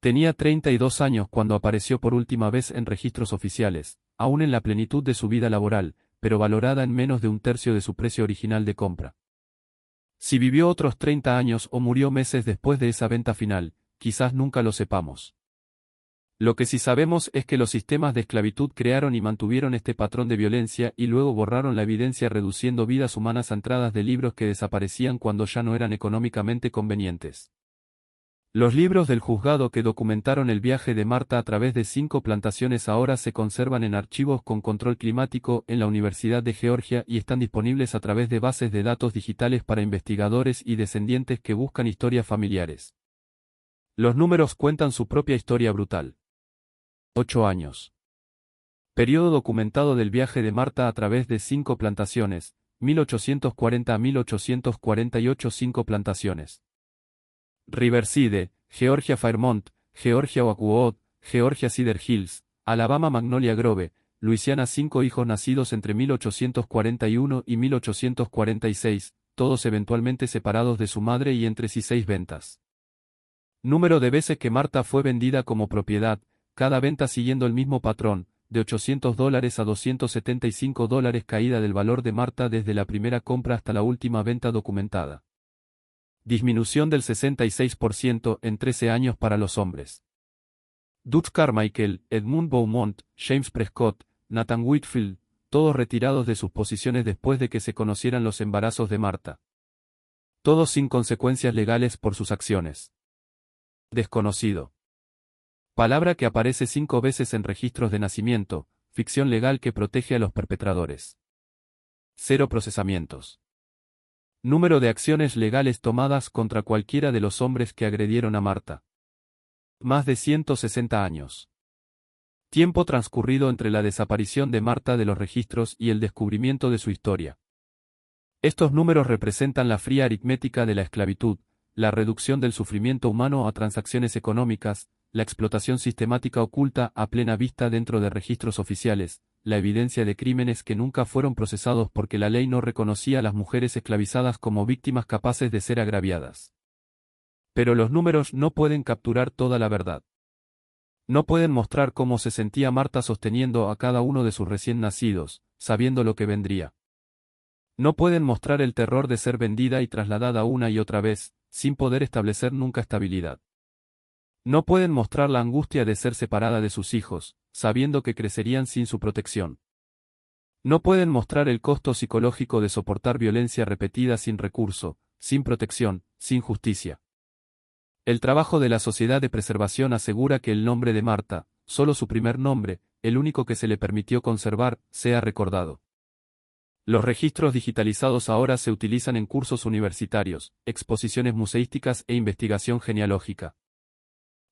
Tenía 32 años cuando apareció por última vez en registros oficiales, aún en la plenitud de su vida laboral, pero valorada en menos de un tercio de su precio original de compra. Si vivió otros 30 años o murió meses después de esa venta final, quizás nunca lo sepamos. Lo que sí sabemos es que los sistemas de esclavitud crearon y mantuvieron este patrón de violencia y luego borraron la evidencia reduciendo vidas humanas a entradas de libros que desaparecían cuando ya no eran económicamente convenientes. Los libros del juzgado que documentaron el viaje de Marta a través de 5 plantaciones ahora se conservan en archivos con control climático en la Universidad de Georgia y están disponibles a través de bases de datos digitales para investigadores y descendientes que buscan historias familiares. Los números cuentan su propia historia brutal. 8 años. Periodo documentado del viaje de Marta a través de 5 plantaciones, 1840 a 1848 5 plantaciones. Riverside, Georgia Fairmont, Georgia Oakwood, Georgia Cedar Hills, Alabama Magnolia Grove, Luisiana 5 hijos nacidos entre 1841 y 1846, todos eventualmente separados de su madre y entre sí 6 ventas. Número de veces que Marta fue vendida como propiedad, cada venta siguiendo el mismo patrón, de $800 a $275 caída del valor de Marta desde la primera compra hasta la última venta documentada. Disminución del 66% en 13 años para los hombres. Dutch Carmichael, Edmund Beaumont, James Prescott, Nathan Whitfield, todos retirados de sus posiciones después de que se conocieran los embarazos de Marta. Todos sin consecuencias legales por sus acciones. Desconocido. Palabra que aparece 5 veces en registros de nacimiento, ficción legal que protege a los perpetradores. 0 procesamientos. Número de acciones legales tomadas contra cualquiera de los hombres que agredieron a Marta. Más de 160 años. Tiempo transcurrido entre la desaparición de Marta de los registros y el descubrimiento de su historia. Estos números representan la fría aritmética de la esclavitud, la reducción del sufrimiento humano a transacciones económicas, la explotación sistemática oculta a plena vista dentro de registros oficiales, la evidencia de crímenes que nunca fueron procesados porque la ley no reconocía a las mujeres esclavizadas como víctimas capaces de ser agraviadas. Pero los números no pueden capturar toda la verdad. No pueden mostrar cómo se sentía Marta sosteniendo a cada uno de sus recién nacidos, sabiendo lo que vendría. No pueden mostrar el terror de ser vendida y trasladada una y otra vez, sin poder establecer nunca estabilidad. No pueden mostrar la angustia de ser separada de sus hijos, sabiendo que crecerían sin su protección. No pueden mostrar el costo psicológico de soportar violencia repetida sin recurso, sin protección, sin justicia. El trabajo de la Sociedad de Preservación asegura que el nombre de Marta, solo su primer nombre, el único que se le permitió conservar, sea recordado. Los registros digitalizados ahora se utilizan en cursos universitarios, exposiciones museísticas e investigación genealógica.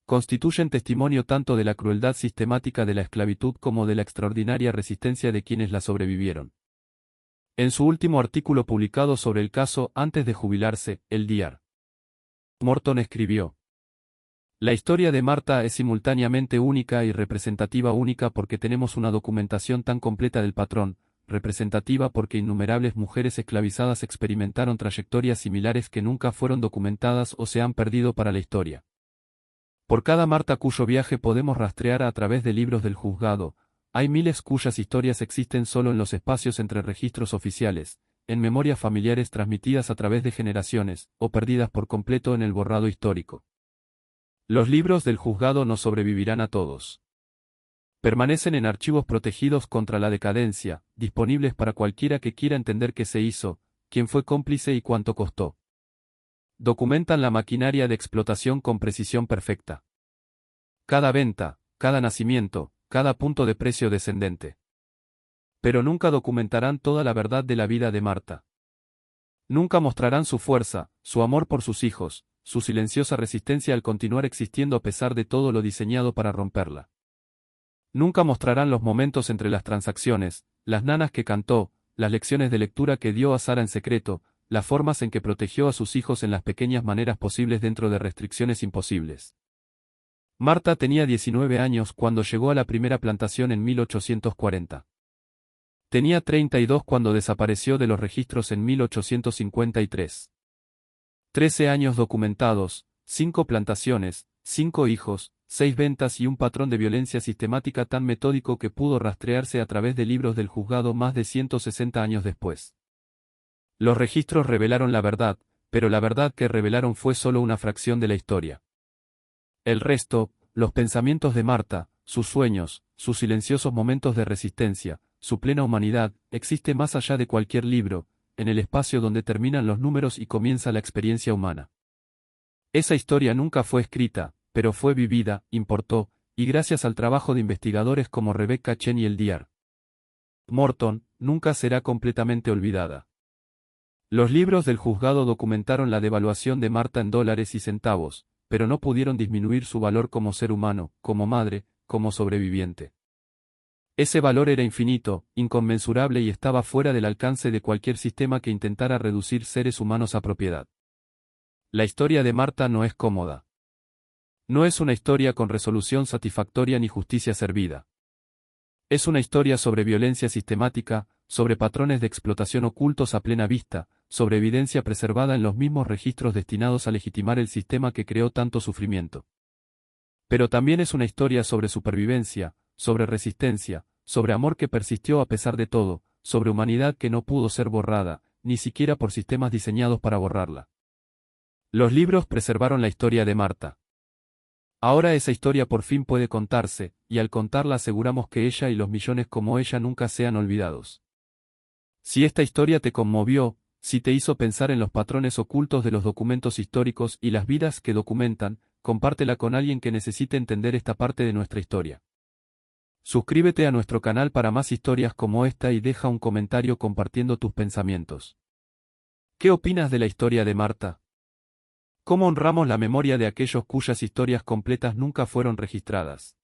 Constituyen testimonio tanto de la crueldad sistemática de la esclavitud como de la extraordinaria resistencia de quienes la sobrevivieron. En su último artículo publicado sobre el caso antes de jubilarse, el Dr. Morton escribió: la historia de Marta es simultáneamente única y representativa única porque tenemos una documentación tan completa del patrón, representativa porque innumerables mujeres esclavizadas experimentaron trayectorias similares que nunca fueron documentadas o se han perdido para la historia. Por cada Marta cuyo viaje podemos rastrear a través de libros del juzgado, hay miles cuyas historias existen solo en los espacios entre registros oficiales, en memorias familiares transmitidas a través de generaciones, o perdidas por completo en el borrado histórico. Los libros del juzgado no sobrevivirán a todos. Permanecen en archivos protegidos contra la decadencia, disponibles para cualquiera que quiera entender qué se hizo, quién fue cómplice y cuánto costó. Documentan la maquinaria de explotación con precisión perfecta. Cada venta, cada nacimiento, cada punto de precio descendente. Pero nunca documentarán toda la verdad de la vida de Marta. Nunca mostrarán su fuerza, su amor por sus hijos, su silenciosa resistencia al continuar existiendo a pesar de todo lo diseñado para romperla. Nunca mostrarán los momentos entre las transacciones, las nanas que cantó, las lecciones de lectura que dio a Sara en secreto, las formas en que protegió a sus hijos en las pequeñas maneras posibles dentro de restricciones imposibles. Marta tenía 19 años cuando llegó a la primera plantación en 1840. Tenía 32 cuando desapareció de los registros en 1853. 13 años documentados, 5 plantaciones, 5 hijos, 6 ventas y un patrón de violencia sistemática tan metódico que pudo rastrearse a través de libros del juzgado más de 160 años después. Los registros revelaron la verdad, pero la verdad que revelaron fue solo una fracción de la historia. El resto, los pensamientos de Marta, sus sueños, sus silenciosos momentos de resistencia, su plena humanidad, existe más allá de cualquier libro, en el espacio donde terminan los números y comienza la experiencia humana. Esa historia nunca fue escrita, pero fue vivida, importó, y gracias al trabajo de investigadores como Rebecca Chen y Eldiar Morton, nunca será completamente olvidada. Los libros del juzgado documentaron la devaluación de Marta en dólares y centavos, pero no pudieron disminuir su valor como ser humano, como madre, como sobreviviente. Ese valor era infinito, inconmensurable y estaba fuera del alcance de cualquier sistema que intentara reducir seres humanos a propiedad. La historia de Marta no es cómoda. No es una historia con resolución satisfactoria ni justicia servida. Es una historia sobre violencia sistemática, sobre patrones de explotación ocultos a plena vista, sobre evidencia preservada en los mismos registros destinados a legitimar el sistema que creó tanto sufrimiento. Pero también es una historia sobre supervivencia, sobre resistencia, sobre amor que persistió a pesar de todo, sobre humanidad que no pudo ser borrada, ni siquiera por sistemas diseñados para borrarla. Los libros preservaron la historia de Marta. Ahora esa historia por fin puede contarse, y al contarla aseguramos que ella y los millones como ella nunca sean olvidados. Si esta historia te conmovió, si te hizo pensar en los patrones ocultos de los documentos históricos y las vidas que documentan, compártela con alguien que necesite entender esta parte de nuestra historia. Suscríbete a nuestro canal para más historias como esta y deja un comentario compartiendo tus pensamientos. ¿Qué opinas de la historia de Marta? ¿Cómo honramos la memoria de aquellos cuyas historias completas nunca fueron registradas?